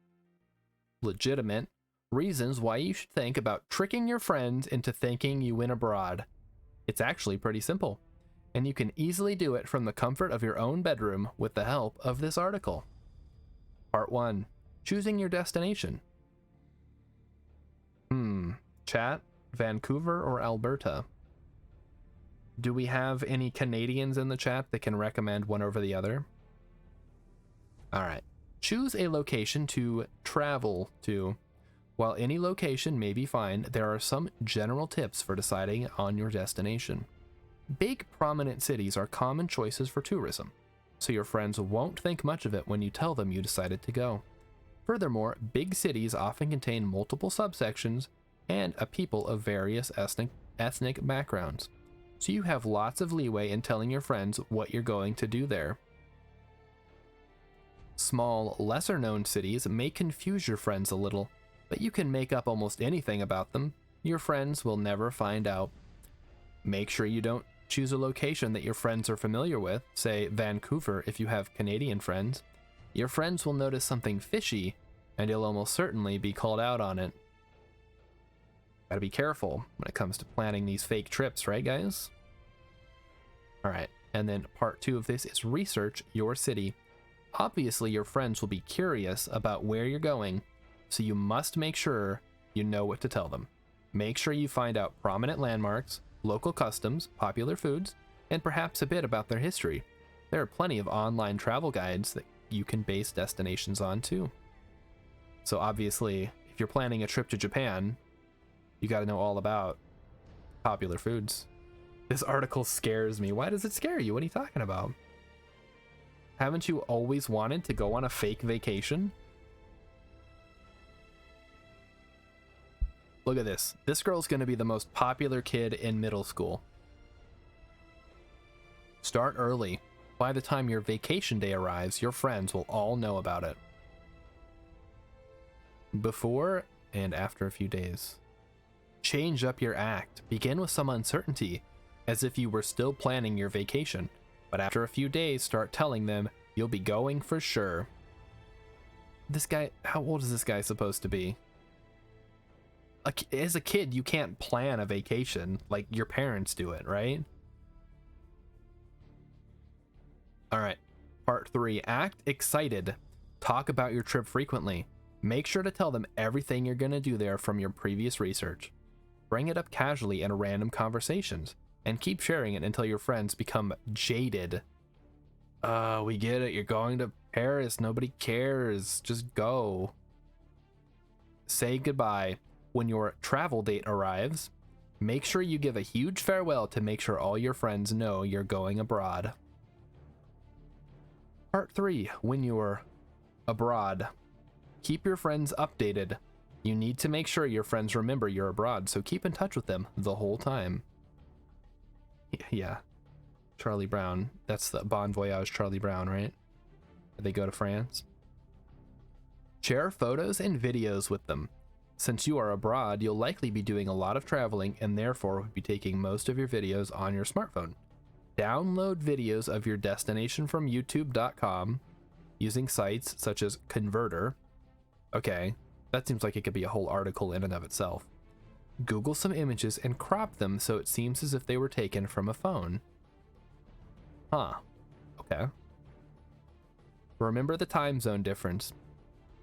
Speaker 1: legitimate reasons why you should think about tricking your friends into thinking you went abroad. It's actually pretty simple, and you can easily do it from the comfort of your own bedroom with the help of this article. Part 1. Choosing your destination. Chat, Vancouver or Alberta? Do we have any Canadians in the chat that can recommend one over the other? Alright. Choose a location to travel to. While any location may be fine, there are some general tips for deciding on your destination. Big, prominent cities are common choices for tourism, so your friends won't think much of it when you tell them you decided to go. Furthermore, big cities often contain multiple subsections and a people of various ethnic backgrounds, so you have lots of leeway in telling your friends what you're going to do there. Small, lesser-known cities may confuse your friends a little, but you can make up almost anything about them. Your friends will never find out. Make sure you don't choose a location that your friends are familiar with, say Vancouver if you have Canadian friends. Your friends will notice something fishy, and you'll almost certainly be called out on it. Gotta be careful when it comes to planning these fake trips, right guys? Alright, and then part 2 of this is research your city. Obviously your friends will be curious about where you're going, so you must make sure you know what to tell them. Make sure you find out prominent landmarks, local customs, popular foods, and perhaps a bit about their history. There are plenty of online travel guides that you can base destinations on too. So obviously, if you're planning a trip to Japan, you got to know all about popular foods. This article scares me. Why does it scare you? What are you talking about? Haven't you always wanted to go on a fake vacation? Look at this. This girl's going to be the most popular kid in middle school. Start early. By the time your vacation day arrives, your friends will all know about it. Before and after a few days. Change up your act. Begin with some uncertainty, as if you were still planning your vacation. But after a few days, start telling them you'll be going for sure. This guy, how old is this guy supposed to be? As a kid, you can't plan a vacation like your parents do it, right? All right, part 3, act excited. Talk about your trip frequently. Make sure to tell them everything you're going to do there from your previous research. Bring it up casually in random conversations, and keep sharing it until your friends become jaded. We get it, you're going to Paris, nobody cares, just go. Say goodbye. When your travel date arrives, make sure you give a huge farewell to make sure all your friends know you're going abroad. Part 3, when you're abroad. Keep your friends updated. You need to make sure your friends remember you're abroad, so keep in touch with them the whole time. Yeah. Charlie Brown. That's the Bon Voyage Charlie Brown, right? They go to France. Share photos and videos with them. Since you are abroad, you'll likely be doing a lot of traveling and therefore would be taking most of your videos on your smartphone. Download videos of your destination from youtube.com using sites such as Converter. Okay, that seems like it could be a whole article in and of itself. Google some images and crop them so it seems as if they were taken from a phone. Huh. Okay. Remember the time zone difference.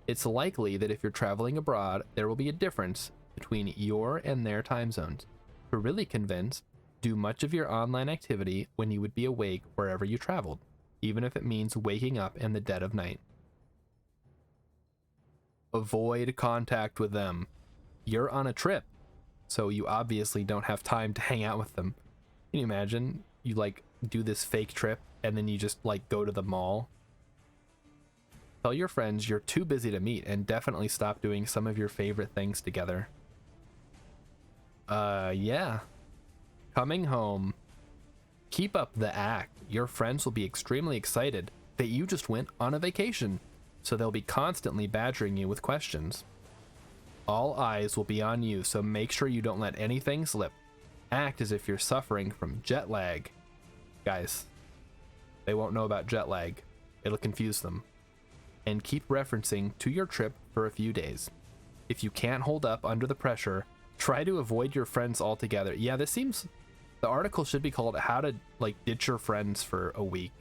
Speaker 1: It's likely that if you're traveling abroad, there will be a difference between your and their time zones. To really convince, do much of your online activity when you would be awake wherever you traveled, even if it means waking up in the dead of night. Avoid contact with them. You're on a trip, so you obviously don't have time to hang out with them. Can you imagine? You like do this fake trip and then you just like go to the mall. Tell your friends you're too busy to meet and definitely stop doing some of your favorite things together. Yeah. Coming home. Keep up the act. Your friends will be extremely excited that you just went on a vacation, so they'll be constantly badgering you with questions. All eyes will be on you, so make sure you don't let anything slip. Act as if you're suffering from jet lag. Guys, they won't know about jet lag. It'll confuse them. And keep referencing to your trip for a few days. If you can't hold up under the pressure, try to avoid your friends altogether. Yeah, this seems... The article should be called How to, like, Ditch Your Friends for a Week.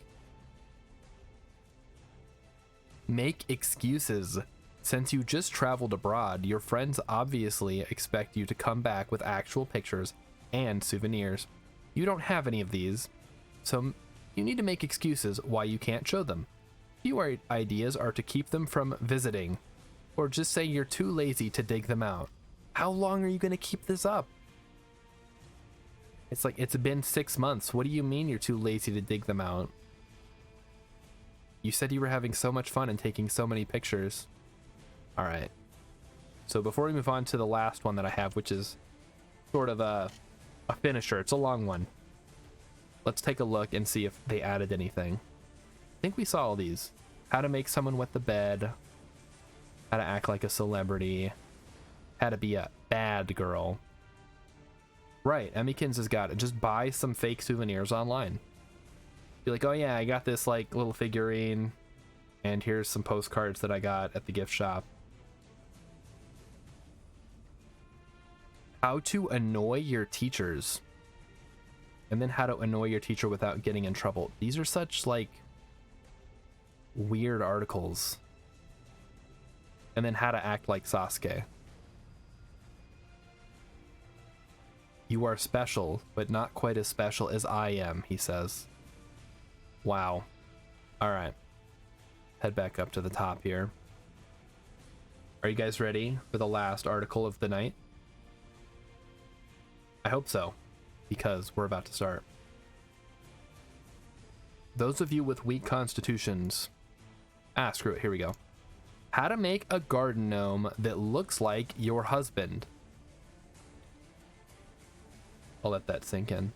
Speaker 1: Make excuses. Since you just traveled abroad, your friends obviously expect you to come back with actual pictures and souvenirs. You don't have any of these, so you need to make excuses why you can't show them. Few ideas are to keep them from visiting, or just say you're too lazy to dig them out. How long are you going to keep this up? It's like, it's been 6 months. What do you mean you're too lazy to dig them out? You said you were having so much fun and taking so many pictures. All right. So before we move on to the last one that I have, which is sort of a finisher, it's a long one. Let's take a look and see if they added anything. I think we saw all these. How to make someone wet the bed. How to act like a celebrity. How to be a bad girl. Right, Emmykins has got it. Just buy some fake souvenirs online. Be like, oh yeah, I got this like little figurine, and here's some postcards that I got at the gift shop. How to annoy your teachers. And then how to annoy your teacher without getting in trouble. These are such like weird articles. And then how to act like Sasuke. You are special, but not quite as special as I am, he says. Wow. All right. Head back up to the top here. Are you guys ready for the last article of the night? I hope so, because we're about to start. Those of you with weak constitutions. Screw it, here we go. How to make a garden gnome that looks like your husband. I'll let that sink in.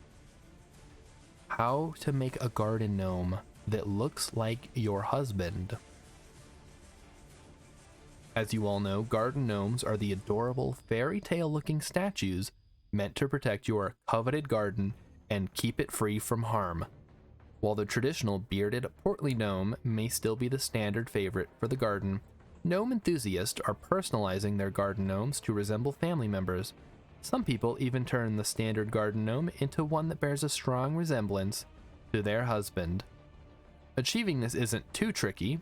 Speaker 1: How to make a garden gnome that looks like your husband. As you all know, garden gnomes are the adorable fairy tale looking statues meant to protect your coveted garden and keep it free from harm. While the traditional bearded, portly gnome may still be the standard favorite for the garden, gnome enthusiasts are personalizing their garden gnomes to resemble family members. Some people even turn the standard garden gnome into one that bears a strong resemblance to their husband. Achieving this isn't too tricky,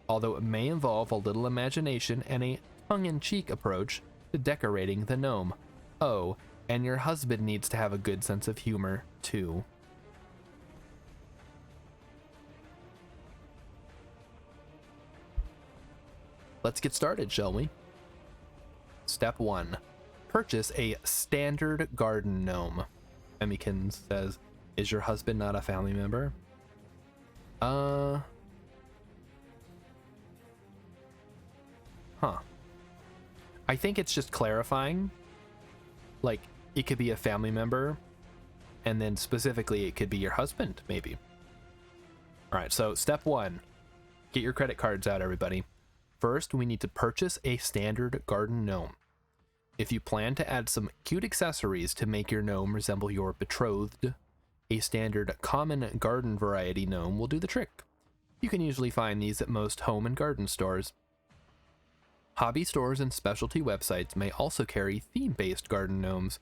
Speaker 1: although it may involve a little imagination and a tongue-in-cheek approach to decorating the gnome. Oh, and your husband needs to have a good sense of humor, too. Let's get started, shall we? Step 1. Purchase a standard garden gnome. Emmykins says, is your husband not a family member? Huh. I think it's just clarifying. Like, it could be a family member, and then specifically it could be your husband, maybe. Alright, so step 1. Get your credit cards out, everybody. First, we need to purchase a standard garden gnome. If you plan to add some cute accessories to make your gnome resemble your betrothed, a standard common garden variety gnome will do the trick. You can usually find these at most home and garden stores. Hobby stores and specialty websites may also carry theme-based garden gnomes,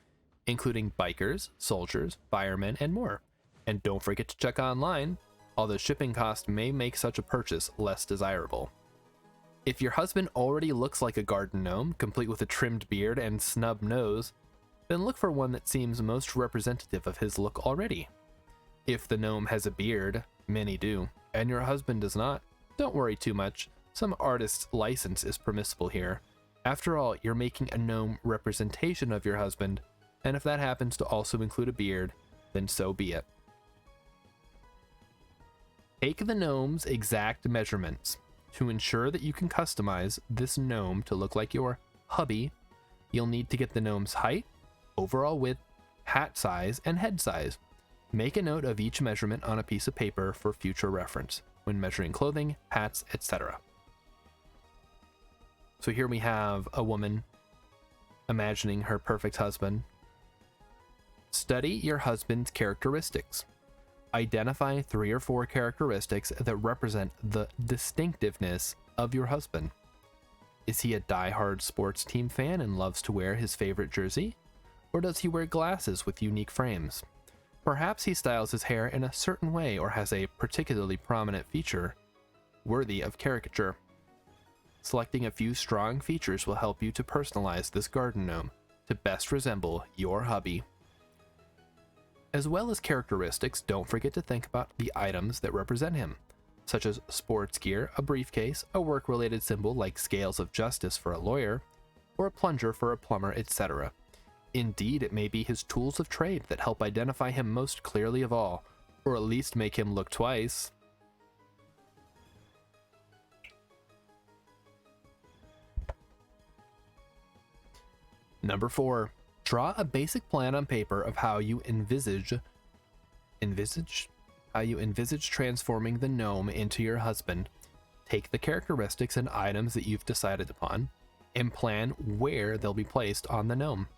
Speaker 1: including bikers, soldiers, firemen, and more. And don't forget to check online, although shipping costs may make such a purchase less desirable. If your husband already looks like a garden gnome, complete with a trimmed beard and snub nose, then look for one that seems most representative of his look already. If the gnome has a beard, many do, and your husband does not, don't worry too much. Some artist's license is permissible here. After all, you're making a gnome representation of your husband, and if that happens to also include a beard, then so be it. Take the gnome's exact measurements. To ensure that you can customize this gnome to look like your hubby, you'll need to get the gnome's height, overall width, hat size, and head size. Make a note of each measurement on a piece of paper for future reference when measuring clothing, hats, etc. So here we have a woman imagining her perfect husband. Study your husband's characteristics. Identify 3 or 4 characteristics that represent the distinctiveness of your husband. Is he a die-hard sports team fan and loves to wear his favorite jersey? Or does he wear glasses with unique frames? Perhaps he styles his hair in a certain way or has a particularly prominent feature worthy of caricature. Selecting a few strong features will help you to personalize this garden gnome to best resemble your hubby. As well as characteristics, don't forget to think about the items that represent him, such as sports gear, a briefcase, a work-related symbol like scales of justice for a lawyer, or a plunger for a plumber, etc. Indeed, it may be his tools of trade that help identify him most clearly of all, or at least make him look twice. Number 4. Draw a basic plan on paper of how you envisage transforming the gnome into your husband. Take the characteristics and items that you've decided upon and plan where they'll be placed on the gnome.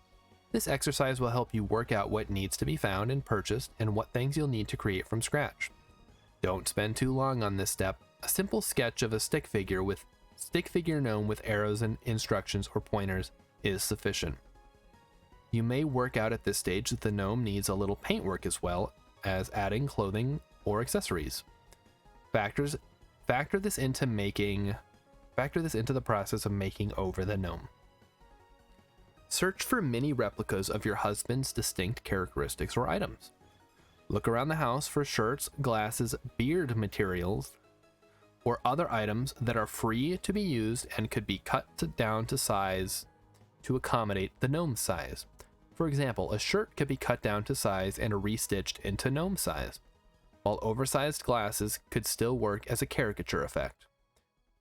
Speaker 1: This exercise will help you work out what needs to be found and purchased and what things you'll need to create from scratch. Don't spend too long on this step. A simple sketch of a stick figure gnome with arrows and instructions or pointers is sufficient. You may work out at this stage that the gnome needs a little paintwork as well as adding clothing or accessories. Factor this into the process of making over the gnome. Search for mini replicas of your husband's distinct characteristics or items. Look around the house for shirts, glasses, beard materials, or other items that are free to be used and could be cut down to size to accommodate the gnome's size. For example, a shirt could be cut down to size and restitched into gnome size, while oversized glasses could still work as a caricature effect.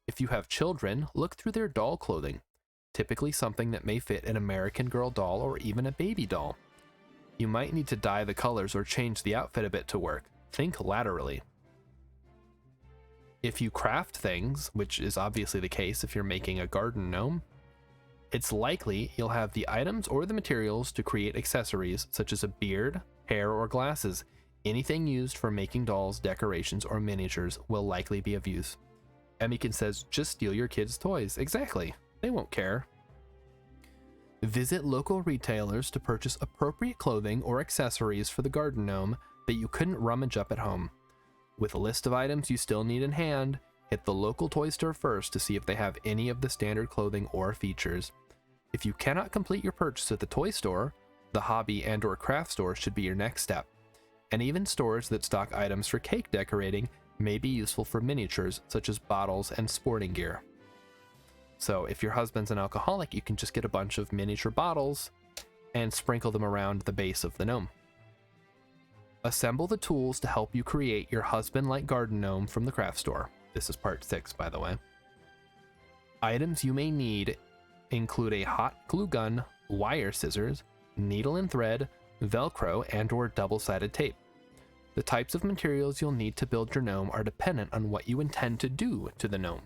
Speaker 1: If you have children, look through their doll clothing, typically something that may fit an American Girl doll or even a baby doll. You might need to dye the colors or change the outfit a bit to work. Think laterally. If you craft things, which is obviously the case if you're making a garden gnome, it's likely you'll have the items or the materials to create accessories such as a beard, hair, or glasses. Anything used for making dolls, decorations, or miniatures will likely be of use. Emikin says, just steal your kids' toys. Exactly. They won't care. Visit local retailers to purchase appropriate clothing or accessories for the garden gnome that you couldn't rummage up at home. With a list of items you still need in hand, hit the local toy store first to see if they have any of the standard clothing or features. If you cannot complete your purchase at the toy store, the hobby and/or craft store should be your next step. And even stores that stock items for cake decorating may be useful for miniatures such as bottles and sporting gear. So if your husband's an alcoholic, you can just get a bunch of miniature bottles and sprinkle them around the base of the gnome. Assemble the tools to help you create your husband-like garden gnome from the craft store. This is part 6, by the way. Items you may need include a hot glue gun, wire scissors, needle and thread, Velcro, and/or double-sided tape. The types of materials you'll need to build your gnome are dependent on what you intend to do to the gnome.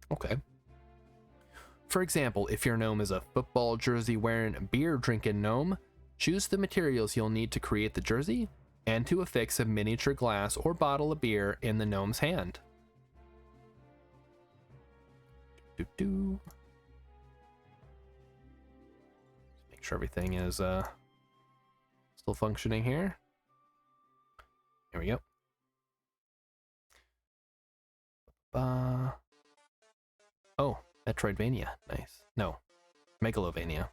Speaker 1: Okay. For example, if your gnome is a football jersey-wearing, beer-drinking gnome, choose the materials you'll need to create the jersey and to affix a miniature glass or bottle of beer in the gnome's hand. Make sure everything is still functioning here. Here we go. Oh, Metroidvania. Nice. No, Megalovania.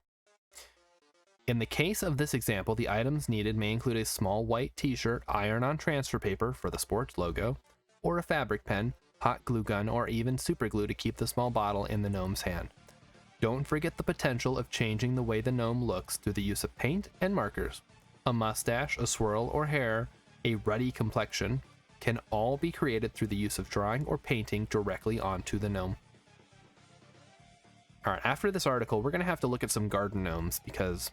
Speaker 1: In the case of this example, the items needed may include a small white t-shirt, iron-on transfer paper for the sports logo, or a fabric pen, hot glue gun, or even super glue to keep the small bottle in the gnome's hand. Don't forget the potential of changing the way the gnome looks through the use of paint and markers. A mustache, a swirl, or hair, a ruddy complexion, can all be created through the use of drawing or painting directly onto the gnome. Alright, after this article, we're going to have to look at some garden gnomes because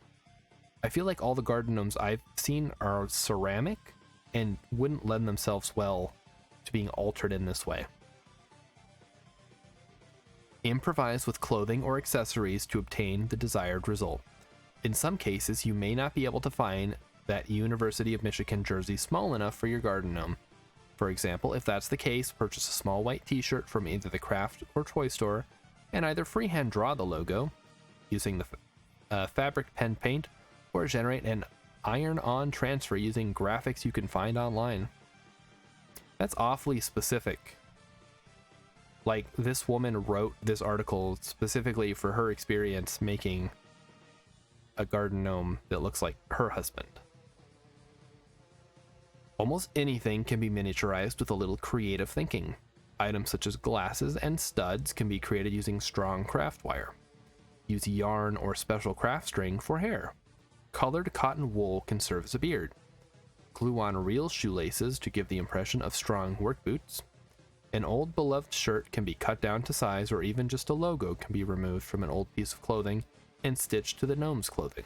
Speaker 1: I feel like all the garden gnomes I've seen are ceramic and wouldn't lend themselves well to being altered in this way. Improvise with clothing or accessories to obtain the desired result. In some cases, you may not be able to find that University of Michigan jersey small enough for your garden gnome. For example, if that's the case, purchase a small white t-shirt from either the craft or toy store and either freehand draw the logo using the fabric pen paint or generate an iron-on transfer using graphics you can find online. That's awfully specific. Like, this woman wrote this article specifically for her experience making a garden gnome that looks like her husband. Almost anything can be miniaturized with a little creative thinking. Items such as glasses and studs can be created using strong craft wire. Use yarn or special craft string for hair. Colored cotton wool can serve as a beard. Glue on real shoelaces to give the impression of strong work boots. An old beloved shirt can be cut down to size, or even just a logo can be removed from an old piece of clothing and stitched to the gnome's clothing.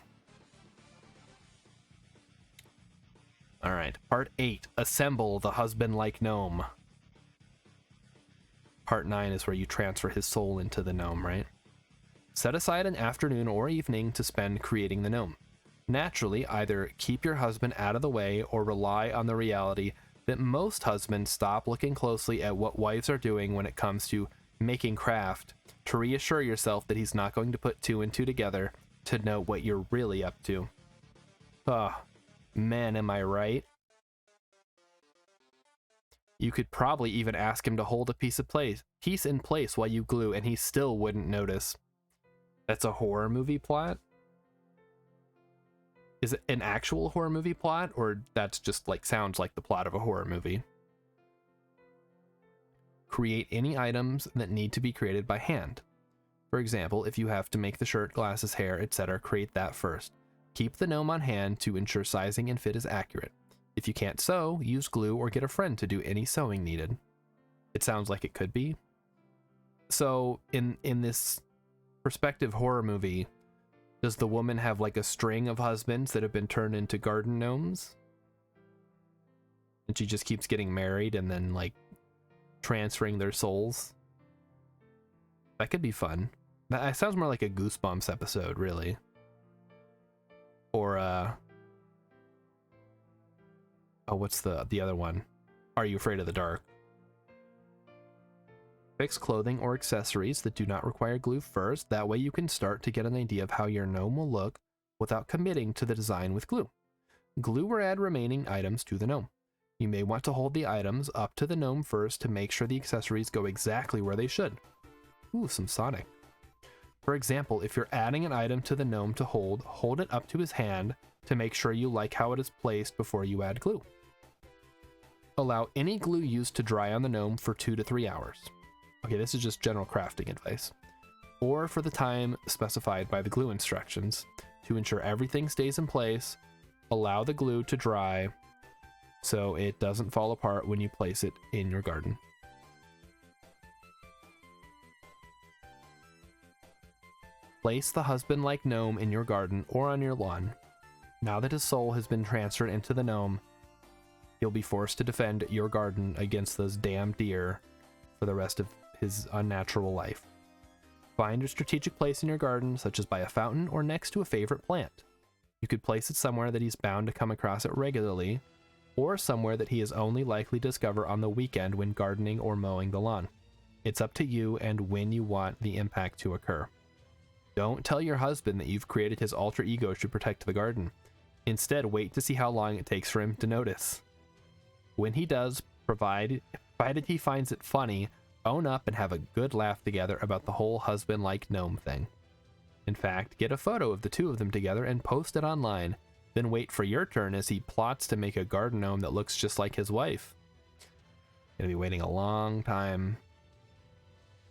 Speaker 1: Alright, part 8. Assemble the husband-like gnome. Part 9 is where you transfer his soul into the gnome, right? Set aside an afternoon or evening to spend creating the gnome. Naturally, either keep your husband out of the way or rely on the reality that most husbands stop looking closely at what wives are doing when it comes to making craft to reassure yourself that he's not going to put 2 and 2 together to know what you're really up to. Man, am I right? You could probably even ask him to hold a piece in place while you glue, and he still wouldn't notice. That's a horror movie plot? Is it an actual horror movie plot, or that's just like sounds like the plot of a horror movie? Create any items that need to be created by hand. For example, if you have to make the shirt, glasses, hair, etc., create that first. Keep the gnome on hand to ensure sizing and fit is accurate. If you can't sew, use glue or get a friend to do any sewing needed. It sounds like it could be. So, in this perspective horror movie, does the woman have like a string of husbands that have been turned into garden gnomes? and she just keeps getting married and then like transferring their souls. That could be fun. That sounds more like a Goosebumps episode, really. Or oh, what's the other one? Are You Afraid of the Dark? Fix clothing or accessories that do not require glue first. That way you can start to get an idea of how your gnome will look without committing to the design with glue. Glue or add remaining items to the gnome. You may want to hold the items up to the gnome first to make sure the accessories go exactly where they should. Ooh, some Sonic. For example, if you're adding an item to the gnome to hold it up to his hand to make sure you like how it is placed before you add glue. Allow any glue used to dry on the gnome for 2 to 3 hours. Okay, this is just general crafting advice. Or for the time specified by the glue instructions to ensure everything stays in place. Allow the glue to dry so it doesn't fall apart when you place it in your garden. Place the husband-like gnome in your garden or on your lawn. Now that his soul has been transferred into the gnome, he'll be forced to defend your garden against those damn deer for the rest of his unnatural life. Find a strategic place in your garden, such as by a fountain or next to a favorite plant. You could place it somewhere that he's bound to come across it regularly, or somewhere that he is only likely to discover on the weekend when gardening or mowing the lawn. It's up to you and when you want the impact to occur. Don't tell your husband that you've created his alter ego to protect the garden. Instead, wait to see how long it takes for him to notice. When he does, provided he finds it funny, own up and have a good laugh together about the whole husband-like gnome thing. In fact, get a photo of the two of them together and post it online, then wait for your turn as he plots to make a garden gnome that looks just like his wife. Gonna be waiting a long time.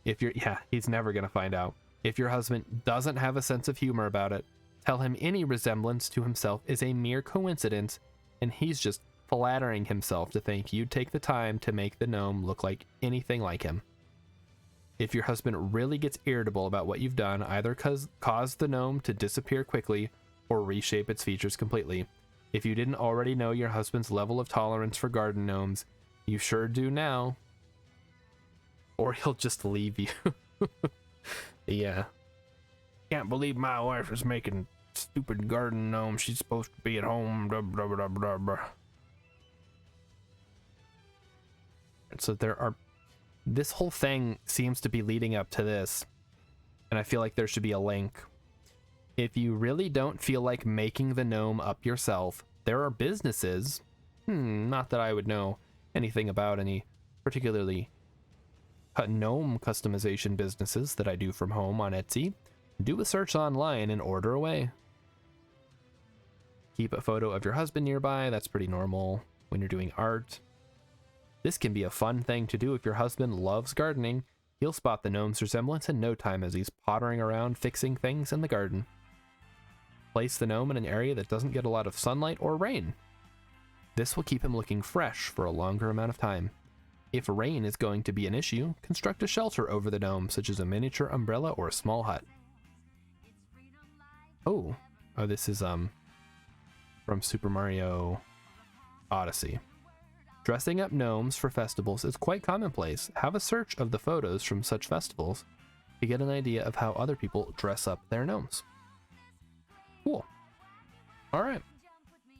Speaker 1: He's never gonna find out. If your husband doesn't have a sense of humor about it, tell him any resemblance to himself is a mere coincidence, and he's just flattering himself to think you'd take the time to make the gnome look like anything like him. If your husband really gets irritable about what you've done, either cause the gnome to disappear quickly or reshape its features completely. If you didn't already know your husband's level of tolerance for garden gnomes, you sure do now. Or he'll just leave you. Yeah. Can't believe my wife is making stupid garden gnome. She's supposed to be at home. Blah, blah, blah, blah, blah. So this whole thing seems to be leading up to this, and I feel like there should be a link. If you really don't feel like making the gnome up yourself, there are businesses, not that I would know anything about any particularly gnome customization businesses that I do from home on Etsy. Do a search online and order away. Keep a photo of your husband nearby. That's pretty normal when you're doing art. This can be a fun thing to do if your husband loves gardening. He'll spot the gnome's resemblance in no time as he's pottering around fixing things in the garden. Place the gnome in an area that doesn't get a lot of sunlight or rain. This will keep him looking fresh for a longer amount of time. If rain is going to be an issue, construct a shelter over the gnome, such as a miniature umbrella or a small hut. Oh, this is from Super Mario Odyssey. Dressing up gnomes for festivals is quite commonplace. Have a search of the photos from such festivals to get an idea of how other people dress up their gnomes. Cool. All right.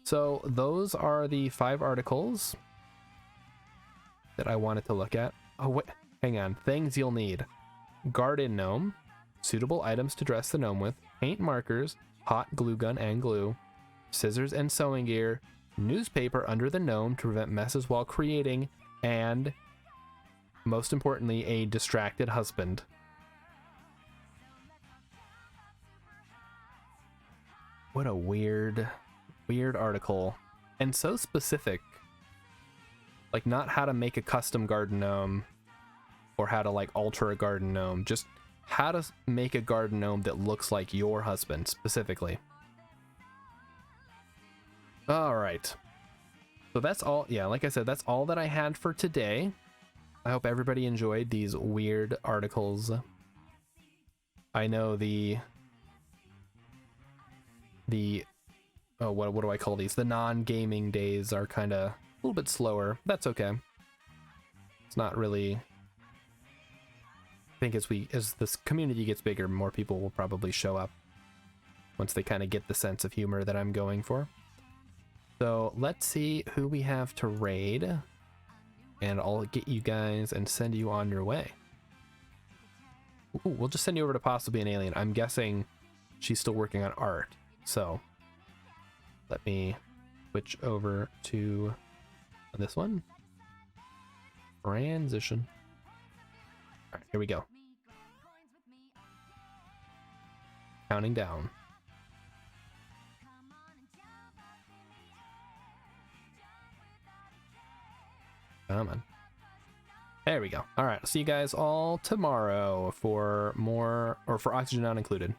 Speaker 1: So those are the 5 articles that I wanted to look at. Oh, wait, hang on. Things you'll need. Garden gnome, suitable items to dress the gnome with, paint markers, hot glue gun and glue, scissors and sewing gear, newspaper under the gnome to prevent messes while creating, and most importantly, a distracted husband. What a weird article. And so specific. Like, not how to make a custom garden gnome or how to like alter a garden gnome, just how to make a garden gnome that looks like your husband specifically. All right. So that's all. Yeah, like I said, that's all that I had for today. I hope everybody enjoyed these weird articles. I know the what do I call these? The non-gaming days are kind of little bit slower. That's okay. It's not really... I think as this community gets bigger, more people will probably show up once they kind of get the sense of humor that I'm going for. So let's see who we have to raid, and I'll get you guys and send you on your way. Ooh, we'll just send you over to possibly an alien. I'm guessing she's still working on art. So let me switch over to this one. Transition. All right, here we go. Counting down. Come on. There we go. All right, I'll see you guys all tomorrow for more, or for Oxygen Not Included.